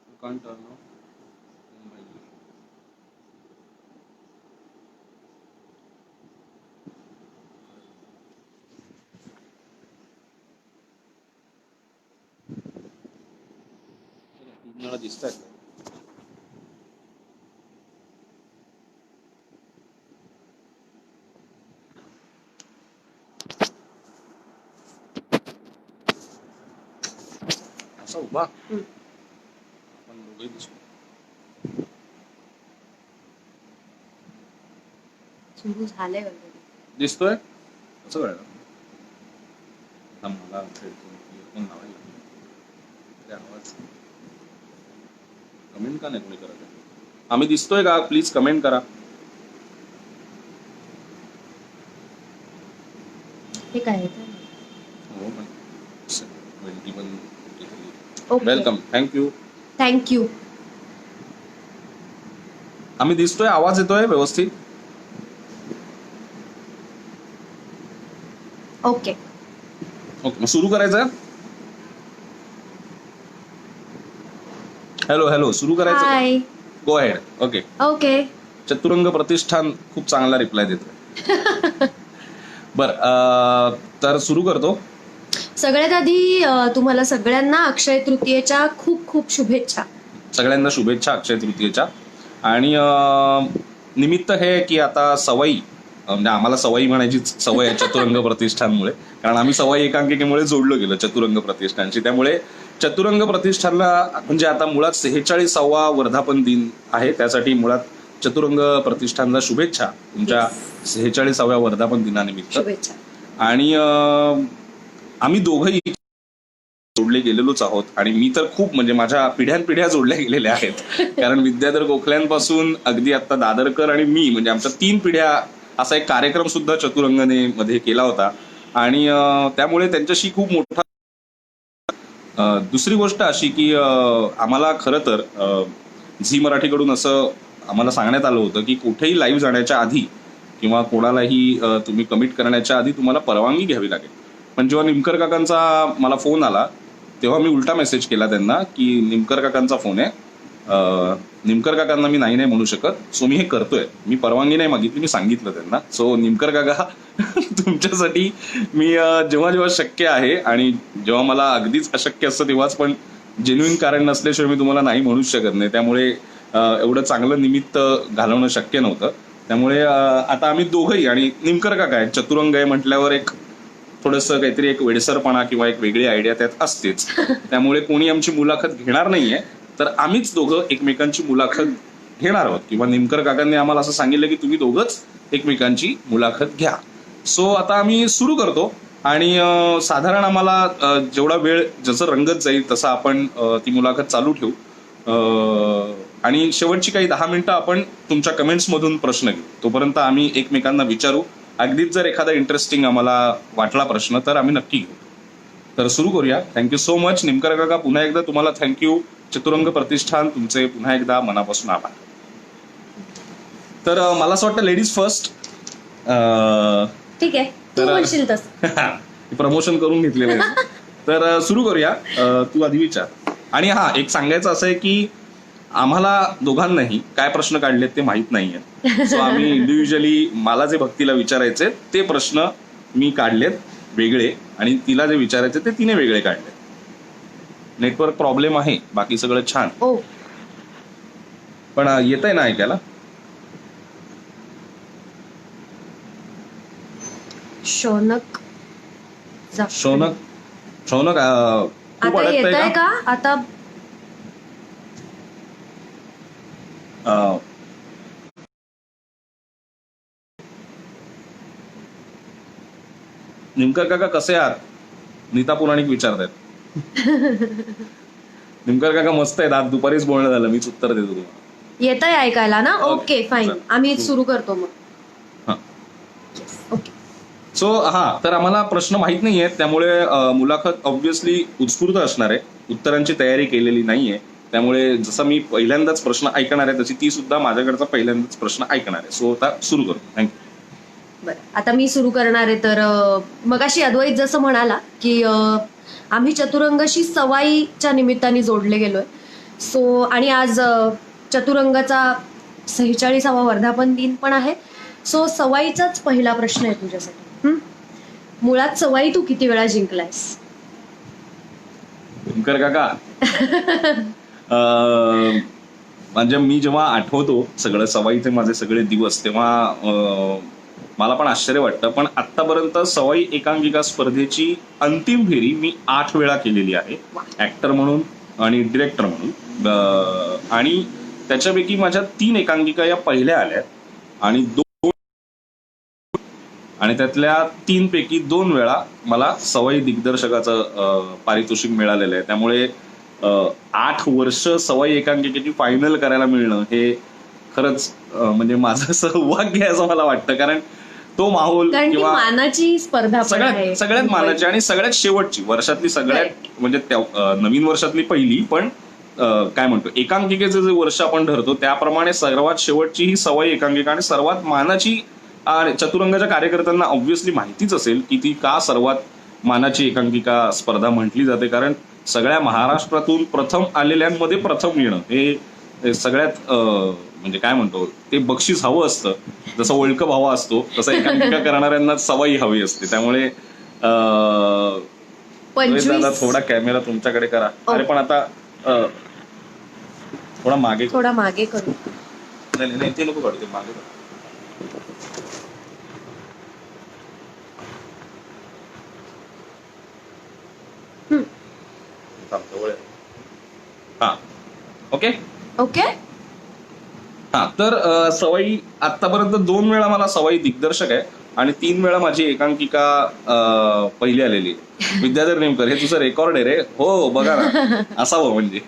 You can't turn off. तुम्हाला दिसत आहेत असा उभा आपण दोघे दिसतो. सुरू झालंय वगैरे. दिसतोय कसं कळलं? आता मला हेडफोन लावायला लागले. आवाज कमेंट का नाही कोणी करत आहे? आम्ही दिसतोय का? प्लीज कमेंट करा. हे काय आहे? हो पण 21 ओके. वेलकम. थँक्यू. थँक्यू. आम्ही दिसतोय, आवाज येतोय व्यवस्थित? ओके ओके मग सुरू करायचं. हॅलो हॅलो सुरू करायचं. Hi. Go ahead. Okay. Okay. Chaturang Pratishthan खूप चांगला रिप्लाय देतोय. बर तर सुरू करतो. सगळ्यात आधी तुम्हाला सगळ्यांना अक्षय तृतीयेच्या खूप खूप शुभेच्छा. सगळ्यांना शुभेच्छा अक्षय तृतीयेच्या. आणि निमित्त हे की आता सवयी म्हणजे आम्हाला सवयी म्हणायचीच सवय आहे चतुरंग प्रतिष्ठानमुळे, कारण आम्ही सवयी एकांकिकेमुळे जोडलो गेलो चतुरंग प्रतिष्ठानशी. त्यामुळे चतुरंग प्रतिष्ठानला म्हणजे आता मुळात 46वा वर्धापन दिन आहे, त्यासाठी मुळात चतुरंग प्रतिष्ठानला शुभेच्छा तुमच्या 46व्या वर्धापन दिनानिमित्त. शुभेच्छा. आणि आम्ही दोघंही जोडले गेलेलोच आहोत आणि मी तर खूप म्हणजे माझ्या पिढ्यानपिढ्या जोडल्या गेलेल्या आहेत. कारण विद्याधर गोखल्यांपासून अगदी आता दादरकर आणि मी म्हणजे आमच्या 3 पिढ्या असा एक कार्यक्रम सुद्धा चतुरंगने मध्ये केला होता. आणि त्यामुळे त्यांच्याशी खूप मोठा. दुसरी गोष्ट अशी की आम्हाला खरं तर झी मराठीकडून असं आम्हाला सांगण्यात आलं होतं की कुठेही लाईव्ह जाण्याच्या आधी किंवा कोणालाही तुम्ही कमिट करण्याच्या आधी तुम्हाला परवानगी घ्यावी लागेल. पण जेव्हा निमकर काकांचा मला फोन आला तेव्हा मी उलटा मेसेज केला त्यांना की निमकर काकांचा फोन आहे, निमकर काकांना मी नाही म्हणू शकत, सो मी हे करतोय. मी परवानगी नाही मागितली, मी सांगितलं त्यांना. सो निमकर काका तुमच्यासाठी मी जेव्हा जेव्हा शक्य आहे आणि जेव्हा मला अगदीच अशक्य असतं तेव्हाच, पण जेन्युइन कारण नसल्याशिवाय मी तुम्हाला नाही म्हणूच शकत नाही. त्यामुळे एवढं चांगलं निमित्त घालवणं शक्य नव्हतं. त्यामुळे आता आम्ही दोघंही आणि निमकर काका आहे, चतुरंग आहे म्हटल्यावर एक थोडंसं काहीतरी एक वेडसरपणा किंवा एक वेगळी आयडिया त्यात असतेच. त्यामुळे कोणी आमची मुलाखत घेणार नाहीये, तर आम्हीच दोघं एकमेकांची मुलाखत घेणार आहोत. किंवा निमकर काकांनी आम्हाला असं सांगितलं की तुम्ही दोघंच एकमेकांची मुलाखत घ्या. सो आता आम्ही सुरू करतो आणि साधारण आम्हाला जेवढा वेळ जसं रंगत जाईल तसं आपण ती मुलाखत चालू ठेवू. आणि शेवटची काही 10 मिनिटं आपण तुमच्या कमेंट्समधून प्रश्न घेऊ. तोपर्यंत आम्ही एकमेकांना विचारू. अगदीच जर एखादा इंटरेस्टिंग आम्हाला वाटला प्रश्न तर आम्ही नक्की घेऊ. तर सुरू करूया. थँक्यू सो मच निमकर काका, पुन्हा एकदा तुम्हाला थँक्यू. चतुरंग प्रतिष्ठान तुमचे पुन्हा एकदा मनापासून आभार. तर मला असं वाटतं लेडीज फर्स्ट. ठीक आहे, तू म्हणशील तसं. प्रमोशन करून घेतलेलं आहे. तर सुरू करूया. तू आधी विचार. आणि हा एक सांगायचं असं आहे की आम्हाला दोघांनाही काय प्रश्न काढलेत ते माहित नाहीये. सो आम्ही इंडिव्हिज्युअली मला जे भक्तीला विचारायचे ते प्रश्न मी काढलेत वेगळे आणि तिला जे विचारायचे ते तिने वेगळे काढले. नेटवर्क प्रॉब्लेम आहे, बाकी सगळं छान. पण येत आहे ना ऐकायला? शौनक शौनक शौनक आता येतंय का? आता निमकर काका कसे आहात? नीता पुराणिक विचारतायत. निमकर काका मस्त आहेत. आज दुपारीच बोलणं झालं, मीच उत्तर देतो तुम्हाला. येतंय ऐकायला ना? ओके फाईन, आम्ही सुरू करतो मग. ओके. सो तर आम्हाला प्रश्न माहित नाहीये, त्यामुळे मुलाखत ऑब्व्हियसली उत्स्फूर्त असणार आहे. उत्तरांची तयारी केलेली नाहीये, त्यामुळे जसं मी पहिल्यांदाच प्रश्न ऐकणार आहे तशी ती सुद्धा माझ्याकडचा पहिल्यांदाच प्रश्न ऐकणार आहे. सो आता सुरू करू. थँक्यू. बरं, आता मी सुरू करणार आहे. तर मगाशी अद्वैत जसं म्हणाला की आम्ही चतुरंगाशी सवाईच्या निमित्ताने जोडले गेलोय. सो आणि आज चतुरंगाचा 46वा वर्धापन दिन पण आहे. सो सवाईचाच पहिला प्रश्न आहे तुझ्यासाठी. मुळात सवाई तू किती वेळा जिंकलायस? शंकर काका, म्हणजे मी जेव्हा आठवतो सगळं सवाईचे माझे सगळे दिवस, तेव्हा मला पण आश्चर्य वाटतं. पण आतापर्यंत सवाई एकांकिका स्पर्धेची अंतिम फेरी मी 8 वेळा केलेली आहे, ऍक्टर म्हणून आणि डिरेक्टर म्हणून. आणि त्याच्यापैकी माझ्या 3 एकांकिका या पहिल्या आल्यात आणि त्यातल्या 3 पैकी 2 वेळा मला सवाई दिग्दर्शकाचं पारितोषिक मिळालेलं आहे. त्यामुळे 8 वर्ष सवाई एकांकिकेची फायनल करायला मिळणं हे खरंच म्हणजे माझं सौभाग्य आहे असं मला वाटतं. कारण तो माहोल किंवा मानाची स्पर्धा सगळ्यात मानाची आणि सगळ्यात शेवटची वर्षातली, सगळ्यात म्हणजे नवीन वर्षातली पहिली, पण काय म्हणतो एकांकिकेचं जे वर्ष आपण ठरतो त्याप्रमाणे सर्वात शेवटची ही सवाई एकांकिका आणि सर्वात मानाची. चतुरंगाच्या कार्यकर्त्यांना ऑब्व्हियसली माहितीच असेल की ती का सर्वात मानाची एकांकिका स्पर्धा म्हटली जाते. कारण सगळ्या महाराष्ट्रातून प्रथम आलेल्यांमध्ये प्रथम येणं हे सगळ्यात म्हणजे काय म्हणतो ते बक्षीस हवं असतं. जसं वर्ल्ड कप हवा असतो तसं एकांकिका करणाऱ्यांना सवाई हवी असते. त्यामुळे दादा थोडा कॅमेरा तुमच्याकडे करा. अरे पण आता थोडा मागे करू. नाही ते नको काढते, मागे काढ. हा ओके. हा तर सवाई आतापर्यंत 2 वेळा मला सवाई दिग्दर्शक आहे आणि 3 वेळा माझी एकांकिका पहिली आलेली. विद्याधर नेमकर, हे तुझं रेकॉर्ड आहे रे. हो बघा ना, असावं म्हणजे.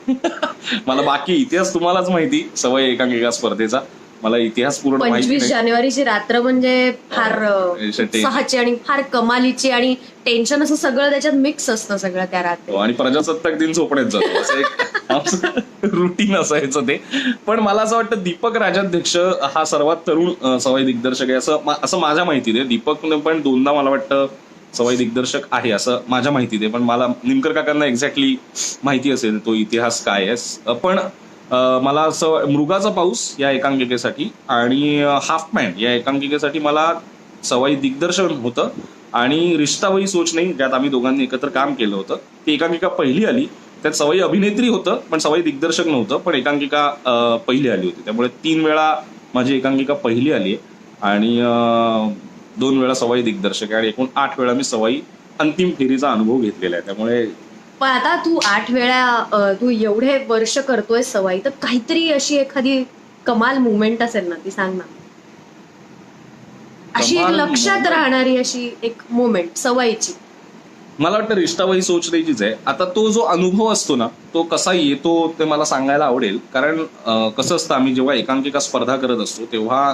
मला बाकी इतिहास तुम्हालाच माहिती सवाई एकांकिका स्पर्धेचा, मला इतिहास पूर्ण माहिती 25 जानेवारीची रात्र म्हणजे फार उत्साहाची आणि फार कमालीची आणि टेन्शन असं सगळं त्याच्यात मिक्स असतं सगळं त्या रात्री. आणि प्रजासत्ताक दिन झोपण्यात जातो असं एक आमचं रुटीन असायचं ते. पण मला असं वाटतं दीपक राजाध्यक्ष हा सर्वात तरुण सवाई दिग्दर्शक आहे असं माझ्या माहितीत आहे. दीपकने पण 2दा मला वाटतं सवाई दिग्दर्शक आहे असं माझ्या माहितीत आहे. पण मला निमकर काकांना एक्झॅक्टली माहिती असेल तो इतिहास काय आहे. पण मला असं मृगाचा पाऊस या एकांकिकेसाठी आणि हाफ पॅन्ट या एकांकिकेसाठी मला सवाई दिग्दर्शन होतं. आणि रिश्ता वही सोच नाही, ज्यात आम्ही दोघांनी एकत्र काम केलं होतं, ती एकांकिका पहिली आली. त्यात सवाई अभिनेत्री होतं पण सवाई दिग्दर्शक नव्हतं, पण एकांकिका पहिली आली होती. त्यामुळे 3 वेळा माझी एकांकिका पहिली आली आहे आणि 2 वेळा सवाई दिग्दर्शक आहे आणि एकूण 8 वेळा मी सवाई अंतिम फेरीचा अनुभव घेतलेला आहे. त्यामुळे पण आता तू 8 वेळा तू एवढे वर्ष करतोय सवाई, तर काहीतरी अशी एखादी कमाल मुवमेंट असेल ना, ती सांग ना. अशी एक लक्षात राहणारी अशी एक मोमेंट सवाईची. मला वाटतं रिश्ता वही सोच रहीचीच आहे. आता तो जो अनुभव असतो ना तो कसा येतो ते मला सांगायला आवडेल. कारण कसं असतं, आम्ही जेव्हा एकांकिका स्पर्धा करत असतो तेव्हा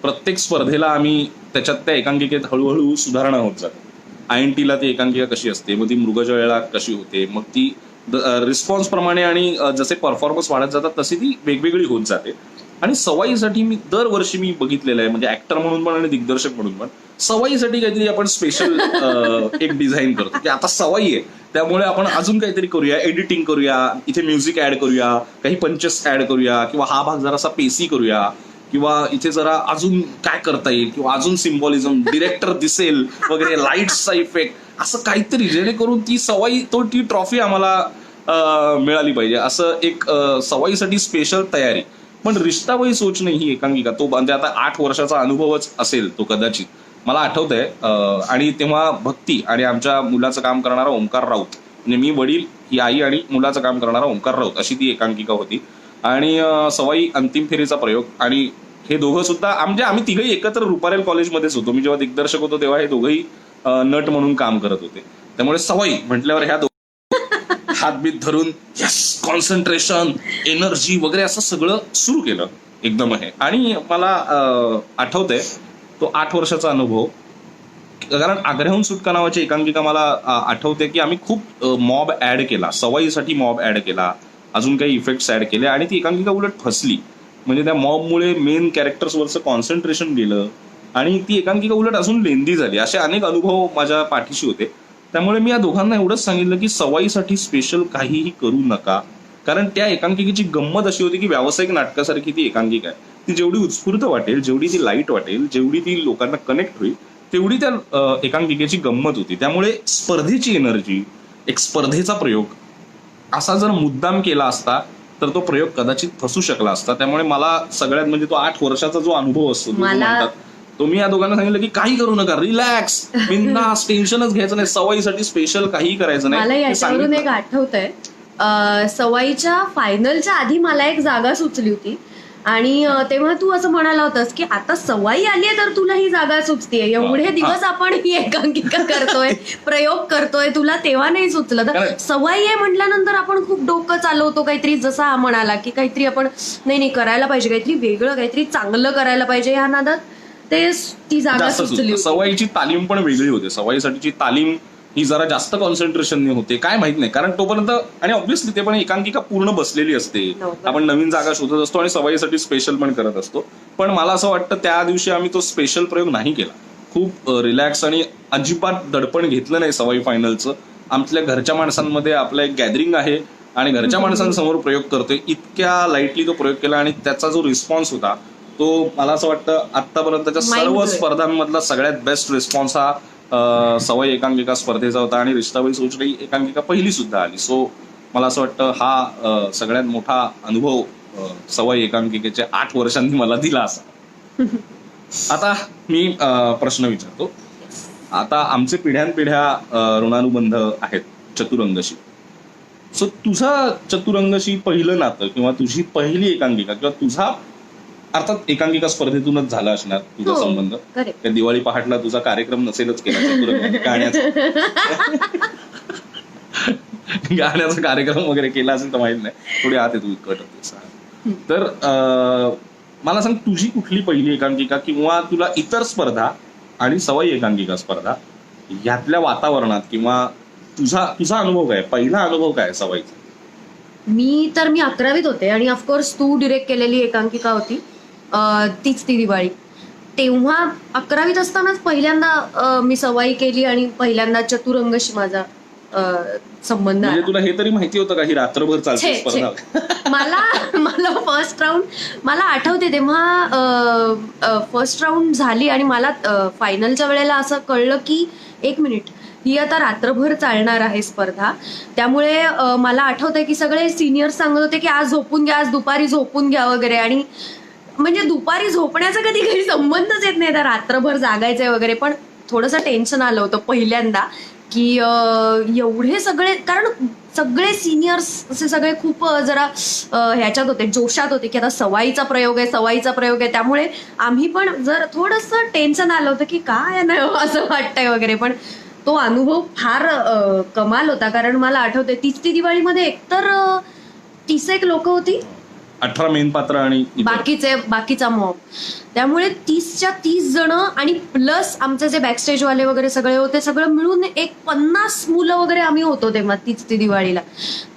प्रत्येक स्पर्धेला आम्ही त्याच्यात त्या एकांकिकेत हळूहळू सुधारणा होत जाते. INT ला ती एकांकिका कशी असते, मग ती मृगजळ वेळा कशी होते, मग ती रिस्पॉन्स प्रमाणे आणि जसे परफॉर्मन्स वाढत जातात तशी ती वेगवेगळी होत जाते. आणि सवाईसाठी मी दरवर्षी मी बघितलेलं आहे, म्हणजे ऍक्टर म्हणून पण आणि दिग्दर्शक म्हणून पण सवाईसाठी काहीतरी आपण स्पेशल एक डिझाईन करतो की आता सवाई आहे त्यामुळे आपण अजून काहीतरी करूया, एडिटिंग करूया, इथे म्युझिक ऍड करूया, काही पंचेस ऍड करूया, किंवा हा भाग जरासा पेसी करूया, किंवा इथे जरा अजून काय करता येईल, किंवा अजून सिम्बॉलिझम, डिरेक्टर दिसेल वगैरे, लाईट्सचा इफेक्ट, असं काहीतरी जेणेकरून ती सवाई ती ट्रॉफी आम्हाला मिळाली पाहिजे, असं एक सवाईसाठी स्पेशल तयारी. पण रिश्ता वही सोच नाही ही एकांकिका, तो म्हणजे आता 8 वर्षाचा अनुभवच असेल तो कदाचित, मला आठवतंय. आणि तेव्हा भक्ती आणि आमच्या मुलाचं काम करणारा ओंकार राऊत, म्हणजे मी वडील, ही आई आणि मुलाचं काम करणारा ओंकार राऊत, अशी ती एकांकिका होती. आणि सवाई अंतिम फेरीचा प्रयोग. आणि हे दोघं सुद्धा म्हणजे आम्ही तिघही एकत्र रुपारेल कॉलेजमध्येच होतो. मी जेव्हा दिग्दर्शक होतो तेव्हा हे दोघंही नट म्हणून काम करत होते. त्यामुळे सवाई म्हटल्यावर ह्या हातबीत धरून यस, कॉन्सन्ट्रेशन, एनर्जी वगैरे असं सगळं सुरू केलं एकदम आहे. आणि मला आठवतंय तो 8 वर्षाचा अनुभव. कारण आग्र्याहून सुटका नावाची एकांकिका मला आठवते की आम्ही खूप मॉब ऍड केला, सवाईसाठी मॉब ऍड केला, अजून काही इफेक्ट्स ऍड केले, आणि ती एकांकिका उलट फसली. म्हणजे त्या मॉबमुळे मेन कॅरेक्टर्सवरचं कॉन्सन्ट्रेशन गेलं आणि ती एकांकिका उलट अजून लेंदी झाली. असे अनेक अनुभव माझ्या पाठीशी होते. त्यामुळे मी या दोघांना एवढंच सांगितलं की सवाईसाठी स्पेशल काहीही करू नका, कारण त्या एकांकिकेची गंमत अशी होती की व्यावसायिक नाटकासारखी ती एकांकिका आहे. ती जेवढी उत्स्फूर्त वाटेल, जेवढी ती लाईट वाटेल, जेवढी ती लोकांना कनेक्ट होईल, तेवढी त्या एकांकिकेची गंमत होती. त्यामुळे स्पर्धेची एनर्जी, एक स्पर्धेचा प्रयोग असा जर मुद्दाम केला असता तर तो प्रयोग कदाचित फसू शकला असता. त्यामुळे मला सगळ्यात म्हणजे तो 8 वर्षाचा जो अनुभव असतो तो म्हणतात, तो मी या दोघांना सांगितलं की काही करू नका, रिलॅक्स, बिंदास, टेन्शनच घ्यायचं नाही, सवाईसाठी स्पेशल काही करायचं नाही. मला याच्यावरून एक आठवतंय, सवाईच्या फायनलच्या आधी मला एक जागा सुचली होती आणि तेव्हा तू असं म्हणाला होतास की आता सवाई आली आहे तर तुला ही जागा सुचतीये, एवढे दिवस आपण ही एकांकिका करतोय, प्रयोग करतोय, तुला तेव्हा नाही सुचलं. तर सवाई आहे म्हटल्यानंतर आपण खूप डोकं चालवतो काहीतरी, जसा हा म्हणाला की काहीतरी आपण नाही करायला पाहिजे, काहीतरी वेगळं, काहीतरी चांगलं करायला पाहिजे ह्या नादात ते ती जागा सुचली. सवाईची तालीम पण वेगळी होते. सवाईसाठीची तालीम ही जरा जास्त कॉन्सन्ट्रेशनने होते, काय माहित नाही, कारण तोपर्यंत आणि ऑब्व्हियसली ते पण एकांकिका पूर्ण बसलेली असते, आपण नवीन जागा शोधत असतो आणि सवाईसाठी स्पेशल पण करत असतो. पण मला असं वाटतं त्या दिवशी आम्ही तो स्पेशल प्रयोग नाही केला, खूप रिलॅक्स आणि अजिबात दडपण घेतलं नाही सवाई फायनलचं. आमच्या घरच्या माणसांमध्ये आपलं एक गॅदरिंग आहे आणि घरच्या माणसांसमोर प्रयोग करतोय, इतक्या लाईटली तो प्रयोग केला आणि त्याचा जो रिस्पॉन्स होता तो मला असं वाटतं आतापर्यंतच्या सर्व स्पर्धांमधला सगळ्यात बेस्ट रिस्पॉन्स हा सवाई एकांकिका स्पर्धेचा होता आणि रिश्ताबाई सोचली एकांकिका पहिली सुद्धा आली. सो मला असं वाटतं हा सगळ्यात मोठा अनुभव सवाई एकांकिकेच्या 8 वर्षांनी मला दिला असा. आता मी प्रश्न विचारतो. आता आमचे पिढ्यानपिढ्या ऋणानुबंध आहेत चतुरंगशी. सो तुझा चतुरंगशी पहिलं नातं किंवा तुझी पहिली एकांकिका किंवा तुझा अर्थात एकांकिका स्पर्धेतूनच झाला असणार तुझा संबंध. त्या दिवाळी पहाटला तुझा कार्यक्रम नसेलच केला चतुरंग गाण्याचा कार्यक्रम वगैरे केला असेल तर माहित नाही, थोडी आत आहे तू कट होते. तर मला सांग तुझी कुठली पहिली एकांकिका किंवा तुला इतर स्पर्धा आणि सवाई एकांकिका स्पर्धा यातल्या वातावरणात किंवा तुझा अनुभव काय, पहिला अनुभव काय सवाईचा? मी 11वीत होते आणि ऑफकोर्स तू डिरेक्ट केलेली एकांकिका होती तीच ती दिवाळी. तेव्हा 11वीत असतानाच पहिल्यांदा मी सवाई केली आणि पहिल्यांदा चतुरंगशी माझा संबंध. म्हणजे तुला हे तरी माहिती होतं का ही रात्रभर चालते स्पर्धा? मला फर्स्ट राऊंड मला आठवते, तेव्हा फर्स्ट राऊंड झाली आणि मला फायनलच्या वेळेला असं कळलं की 1 मिनिट, ही आता रात्रभर चालणार आहे स्पर्धा. त्यामुळे मला आठवतंय की सगळे सिनियर्स सांगत होते की आज झोपून घ्या, आज दुपारी झोपून घ्या वगैरे. आणि म्हणजे दुपारी झोपण्याचा कधी काही संबंधच येत नाही, तर रात्रभर जागायचंय वगैरे. पण थोडंसं टेन्शन आलं होतं पहिल्यांदा की एवढे सगळे, कारण सगळे सिनियर्स असे सगळे खूप जरा ह्याच्यात होते, जोशात होते की आता सवाईचा प्रयोग आहे. त्यामुळे आम्ही पण जर थोडंसं टेन्शन आलं होतं की काय नाही असं वाटतंय वगैरे. पण तो अनुभव फार कमाल होता, कारण मला आठवते ती दिवाळीमध्ये एकतर 30 लोक होती, 18 मेन पात्र आणि बाकीचा मॉब. त्यामुळे 30च्या 30 जण आणि प्लस आमचे जे बॅकस्टेज वाले वगैरे सगळे होते, सगळं मिळून एक 50 मुलं वगैरे आम्ही होतो तेव्हा ती दिवाळीला.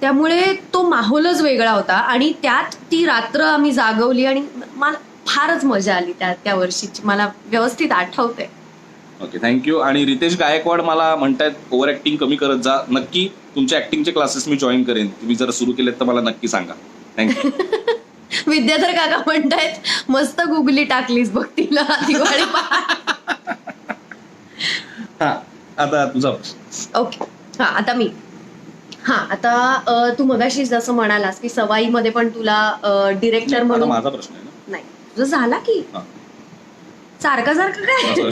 त्यामुळे तो माहोलच वेगळा होता आणि त्यात ती रात्र आम्ही जागवली आणि मला फारच मजा आली त्या वर्षीची, मला व्यवस्थित आठवते. Okay, thank you. आणि रितेश गायकवाड मला म्हणतायत ओव्हर ऍक्टिंग कमी करत जा. नक्की तुमच्या ऍक्टिंगचे क्लासेस मी जॉईन करेन, तुम्ही जर सुरू केलेत तर मला नक्की सांगा. थँक्यू. विद्याधर काका म्हणतायत मस्त गुगली टाकलीस बघ तिला दिवाळी. हा, आता तुझा प्रश्न. ओके, आता तू मगाशी जसं म्हणालास की सवाईमध्ये पण तुला डिरेक्टर म्हणून. माझा प्रश्न आहे ना? नाही, तुझं झाला की सारखं काय.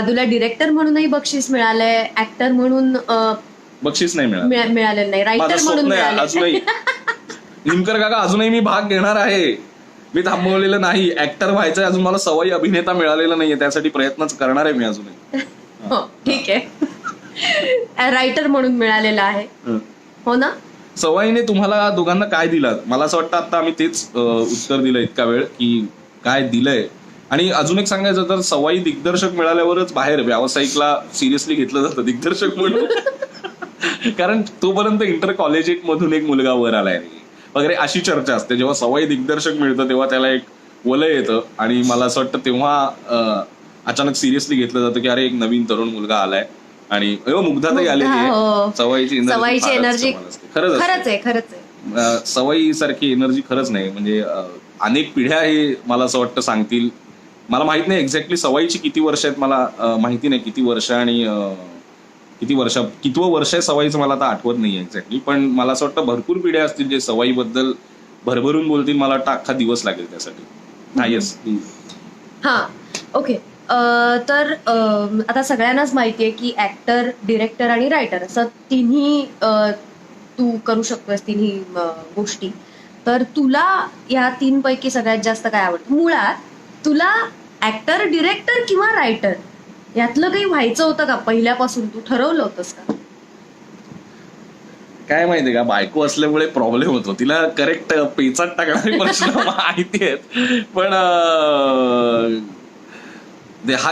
तुला डिरेक्टर म्हणूनही बक्षीस मिळालंय, ऍक्टर म्हणून बक्षीस नाही मिळालेलं नाही, रायटर म्हणून अजूनही. निमकर काका, अजूनही मी भाग घेणार आहे, मी थांबवलेलं नाही. ऍक्टर व्हायचंय, अजून मला सवाई अभिनेता मिळालेला नाहीये, त्यासाठी प्रयत्नच करणार आहे मी अजूनही. हो, ठीक आहे. रायटर म्हणून मिळालेला आहे, हो ना? सवाईने तुम्हाला दोघांना काय दिलं? मला असं वाटतं आता आम्ही तेच उत्तर दिलं इतका वेळ की काय दिलंय. आणि अजून एक सांगायचं तर सवाई दिग्दर्शक मिळाल्यावरच बाहेर व्यावसायिकला सिरियसली घेतलं जातं दिग्दर्शक म्हणून. कारण तोपर्यंत इंटर कॉलेजिएट मधून एक मुलगा वर आलाय वगैरे अशी चर्चा असते. जेव्हा सवाई दिग्दर्शक मिळतं तेव्हा त्याला एक वलय येतं आणि मला असं वाटतं तेव्हा अचानक सिरियसली घेतलं जातं की अरे एक नवीन तरुण मुलगा आलाय आणि मुग्धातही आलेली हो. आहे. सवयीची सवयीची एनर्जी खरंच खरंच आहे. सवयी सारखी एनर्जी खरंच नाही. म्हणजे अनेक पिढ्या हे मला असं वाटतं सांगतील. मला माहित नाही एक्झॅक्टली सवयीची किती वर्ष आहेत, मला माहिती नाही किती वर्ष आणि कितवं वर्ष आहे सवयीचं मला आता आठवत नाही एक्झॅक्टली. पण मला असं वाटतं भरपूर पिढ्या असतील जे सवयीबद्दल भरभरून बोलतील. मला वाटतं अख्खा दिवस लागेल त्यासाठी. येस. हा, ओके. तर आता सगळ्यांनाच माहितीये की ऍक्टर, डिरेक्टर आणि रायटर असं तिन्ही तू करू शकतोस, तिन्ही गोष्टी. तर तुला या तीन पैकी सगळ्यात जास्त काय आवडतं? मुळात तुला ऍक्टर, डिरेक्टर किंवा रायटर यातलं काही व्हायचं होतं का पहिल्यापासून? तू ठरवलं होतंस का? काय माहितीये का, बायको असल्यामुळे प्रॉब्लेम होतो. तिला करेक्ट पेचात टाकणारे प्रश्न माहिती आहेत. पण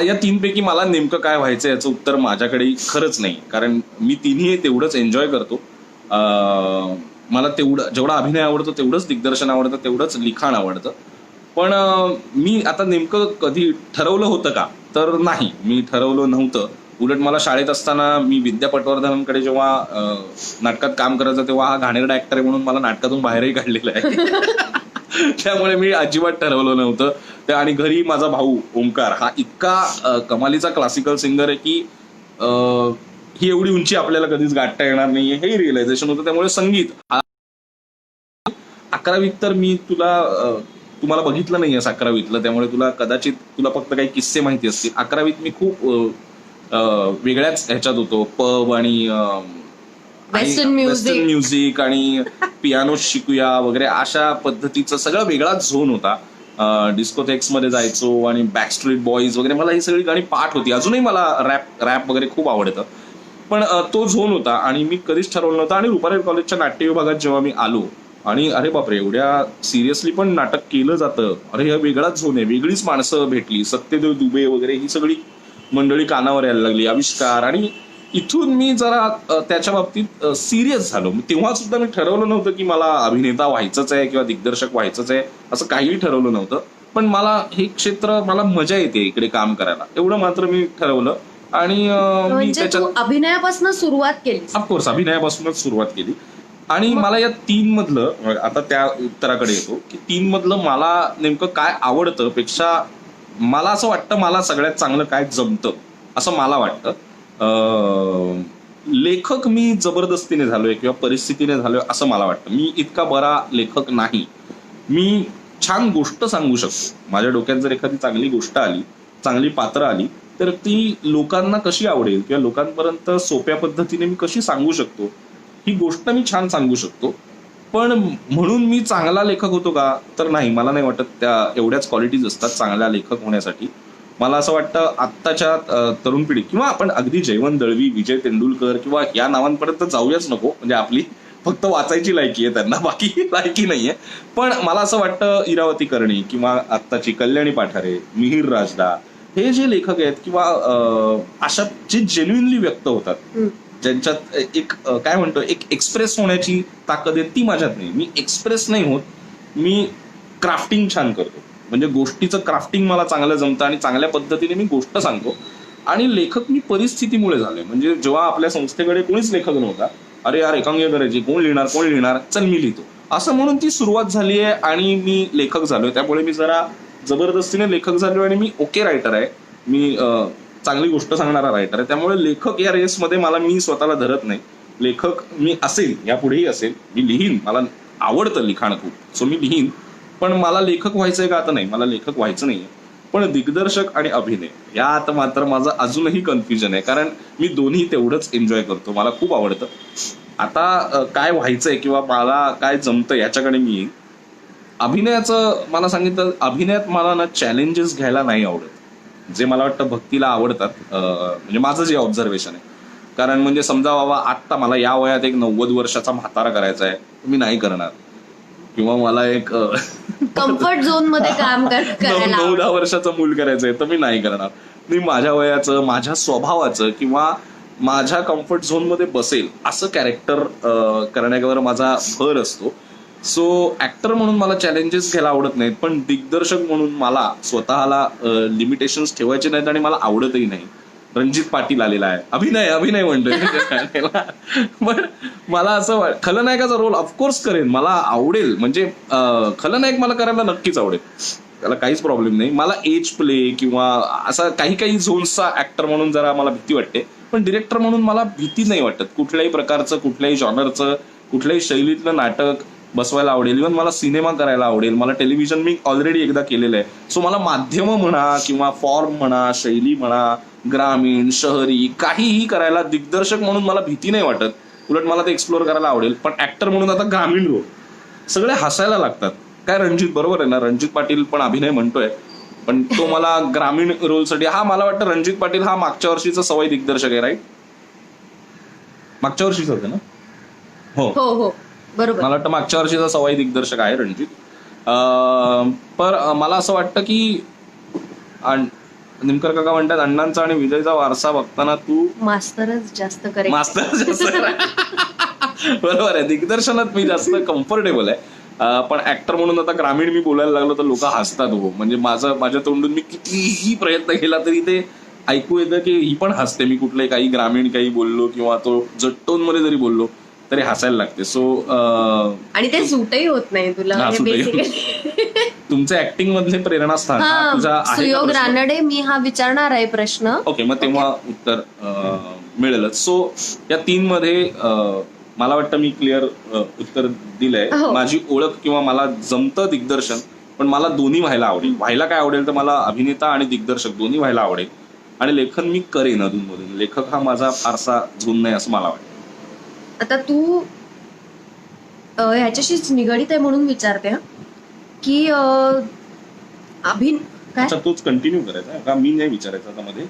या तीनपैकी मला नेमकं काय व्हायचं याचं उत्तर माझ्याकडे खरंच नाही. कारण मी तिन्ही तेवढंच एन्जॉय करतो. मला जेवढा अभिनय आवडतो तेवढंच दिग्दर्शन आवडतं, तेवढंच लिखाण आवडतं. पण मी आता नेमकं कधी ठरवलं होतं का, तर नाही, मी ठरवलं नव्हतं. उलट मला शाळेत असताना मी विद्या पटवर्धनांकडे जेव्हा नाटकात काम करायचं तेव्हा हा घाणेरडा ऍक्टर आहे म्हणून मला नाटकातून बाहेरही काढलेलं आहे. त्यामुळे मी अजिबात ठरवलं नव्हतं. आणि घरी माझा भाऊ ओंकार हा इतका कमालीचा क्लासिकल सिंगर आहे की ही एवढी उंची आपल्याला कधीच गाठता येणार नाहीये हे रिअलायझेशन होतं. त्यामुळे संगीत 11वीत तर मी तुम्हाला बघितलं नाहीये 11वीतलं, त्यामुळे तुला फक्त काही किस्से माहिती असतील. 11वीत मी खूप वेगळ्याच ह्याच्यात होतो. पब आणि वेस्टर्न म्युझिक आणि पियानो शिकूया वगैरे अशा पद्धतीचं सगळं वेगळाच झोन होता. डिस्कोथेक्स मध्ये जायचो आणि बॅकस्ट्रीट बॉईज वगैरे, मला ही सगळी गाणी पाठ होती. अजूनही मला रॅप वगैरे खूप आवडतं. पण तो झोन होता आणि मी कधीच ठरवलं नव्हतं. आणि रुपारेल कॉलेजच्या नाट्य विभागात जेव्हा मी आलो आणि अरे बापरे, एवढ्या सिरियसली पण नाटक केलं जातं, अरे हा वेगळाच झोन आहे, वेगळीच माणसं भेटली, सत्यदेव दुबे वगैरे ही सगळी मंडळी कानावर यायला लागली, आविष्कार. आणि इथून मी जरा त्याच्या बाबतीत सिरियस झालो. तेव्हा सुद्धा मी ठरवलं नव्हतं की मला अभिनेता व्हायचंच आहे किंवा दिग्दर्शक व्हायचंच आहे, असं काहीही ठरवलं नव्हतं. पण मला हे क्षेत्र, मला मजा येते इकडे काम करायला, एवढं मात्र मी ठरवलं. आणि मी त्याच्यात अभिनयापासून सुरुवात केली. ऑफकोर्स अभिनयापासूनच सुरुवात केली. आणि मला या 3 मधलं, आता त्या उत्तराकडे येतो की 3 मधलं मला नेमकं काय आवडतं पेक्षा मला असं वाटतं मला सगळ्यात चांगलं काय जमतं असं मला वाटतं. लेखक मी जबरदस्तीने झालोय किंवा परिस्थितीने झालोय असं मला वाटतं. मी इतका बरा लेखक नाही. मी छान गोष्ट सांगू शकतो. माझ्या डोक्यात जर एखादी चांगली गोष्ट आली, चांगली पात्र आली, तर ती लोकांना कशी आवडेल किंवा लोकांपर्यंत सोप्या पद्धतीने मी कशी सांगू शकतो, ही गोष्ट मी छान सांगू शकतो. पण म्हणून मी चांगला लेखक होतो का, तर नाही, मला नाही वाटत त्या एवढ्याच क्वालिटीज असतात चांगला लेखक होण्यासाठी. मला असं वाटतं आत्ताच्या तरुण पिढी किंवा आपण अगदी जयवंत दळवी, विजय तेंडुलकर किंवा या नावांपर्यंत जाऊयाच नको, म्हणजे आपली फक्त वाचायची लायकी आहे त्यांना, बाकी लायकी नाहीये. पण मला असं वाटतं इरावती कर्णी किंवा आत्ताची कल्याणी पाठारे, मिहीर राजदा, हे जे लेखक आहेत किंवा अशा जे जेन्युइनली व्यक्त होतात, ज्यांच्यात एक काय म्हणतो, एक एक्सप्रेस होण्याची ताकद आहे, ती माझ्यात नाही. मी एक्सप्रेस नाही होत, मी क्राफ्टिंग छान करतो. म्हणजे गोष्टीचं क्राफ्टिंग मला चांगलं जमतं आणि चांगल्या पद्धतीने मी गोष्ट सांगतो. आणि लेखक मी परिस्थितीमुळे झाले. म्हणजे जेव्हा आपल्या संस्थेकडे कोणीच लेखक नव्हता, अरे यार एकांकिका करायची, कोण लिहिणार, चल मी लिहितो, असं म्हणून ती सुरुवात झाली आहे आणि मी लेखक झालोय. त्यामुळे मी जरा जबरदस्तीने लेखक झालो आणि मी ओके रायटर आहे, मी चांगली गोष्ट सांगणारा रायटर आहे. त्यामुळे लेखक या रेसमध्ये मी स्वतःला धरत नाही. लेखक मी असेल, यापुढेही असेल, मी लिहीन, मला आवडतं लिखाण खूप, सो मी लिहीन. पण मला लेखक व्हायचंय का, आता नाही, मला लेखक व्हायचं नाहीये. पण दिग्दर्शक आणि अभिनय यात मात्र माझं अजूनही कन्फ्युजन आहे. कारण मी दोन्ही तेवढंच एन्जॉय करतो, मला खूप आवडतं. आता काय व्हायचंय किंवा मला काय जमतं याच्याकडे मी येईन. अभिनयाचं मला सांगितलं, अभिनयात मला ना चॅलेंजेस घ्यायला नाही आवडत, जे मला वाटतं भक्तीला आवडतात. म्हणजे माझं जे ऑब्झर्वेशन आहे. कारण म्हणजे समजा बाबा आत्ता मला या वयात एक 90 वर्षाचा म्हातारा करायचा आहे, मी नाही करणार. किंवा मला एक कम्फर्ट झोन मध्ये काम करायला 9-10 वर्षाचं मूल करायचंय, तर मी नाही करणार. मी माझ्या वयाचं, माझ्या स्वभावाचं किंवा माझ्या कम्फर्ट झोन मध्ये बसेल असं कॅरेक्टर करण्यावर माझा भर असतो. सो ऍक्टर म्हणून मला चॅलेंजेस घ्यायला आवडत नाहीत, पण दिग्दर्शक म्हणून मला स्वतःला लिमिटेशन्स ठेवायचे नाहीत आणि मला आवडतही नाही. रणजित पाटील आलेला आहे, अभिनय म्हणतोय. पण मला असं खलनायकाचा रोल ऑफकोर्स करेन, मला आवडेल. म्हणजे खलनायक मला करायला नक्कीच आवडेल, त्याला काहीच प्रॉब्लेम नाही. मला एज प्ले किंवा असा काही झोन्सचा ऍक्टर म्हणून जरा मला भीती वाटते, पण डिरेक्टर म्हणून मला भीती नाही वाटत. कुठल्याही प्रकारचं, कुठल्याही जॉनरचं, कुठल्याही शैलीतलं नाटक बसवायला आवडेल. इव्हन मला सिनेमा करायला आवडेल. मला टेलिव्हिजन मी ऑलरेडी एकदा केलेलं आहे. सो मला माध्यम म्हणा किंवा फॉर्म म्हणा, शैली म्हणा, ग्रामीण, शहरी, काहीही करायला दिग्दर्शक म्हणून मला भीती नाही वाटत. उलट मला ते एक्सप्लोअर करायला आवडेल. पण ऍक्टर म्हणून आता ग्रामीण रोल सगळे हसायला लागतात. काय रणजित बरोबर आहे ना, रणजित पाटील पण अभिनय म्हणतोय, पण तो मला ग्रामीण रोलसाठी, मला वाटतं रणजित पाटील हा मागच्या वर्षीचा सवाई दिग्दर्शक आहे, राईट? मागच्या वर्षीच होते ना? हो हो बरोबर. मला वाटतं मागच्या वर्षीचा सवाई दिग्दर्शक आहे रणजित. पण मला असं वाटतं की निमकर काका म्हणतात, अण्णांचा आणि विजयचा वारसा बघताना तू मास्तरच जास्त करेक्ट. मास्तर जास्त बरोबर आहे. दिग्दर्शनात मी जास्त कम्फर्टेबल आहे. पण ऍक्टर म्हणून आता ग्रामीण मी बोलायला लागलो तर लोक हसतात. हो, म्हणजे माझ्या तोंडून मी कितीही प्रयत्न केला तरी ते ऐकू येतं की ही पण हसते. मी कुठलंही काही ग्रामीण काही बोललो किंवा तो जट्टोन मध्ये जरी बोललो तरी हसायला लागते. सो आणि ते सूटही होत नाही तुला. तुमचं ऍक्टिंग मधले प्रेरणास्थान सुयोग रानडे, मी हा विचारणार आहे प्रश्न. ओके, मग तेव्हा उत्तर मिळेलच. सो या 3 मध्ये मला वाटतं मी क्लिअर उत्तर दिलंय. माझी ओळख किंवा मला जमतं दिग्दर्शन, पण मला दोन्ही व्हायला आवडेल. व्हायला काय आवडेल तर मला अभिनेता आणि दिग्दर्शक दोन्ही व्हायला आवडेल. आणि लेखन मी करेन अधूनमधून. लेखक हा माझा फारसा झोन नाही असं मला वाटतं. आता तू ह्याच्याशीच निगडीत आहे म्हणून विचारते की काय तोच कंटिन्यू करायचा का? मी नाही विचारायचं आता मध्ये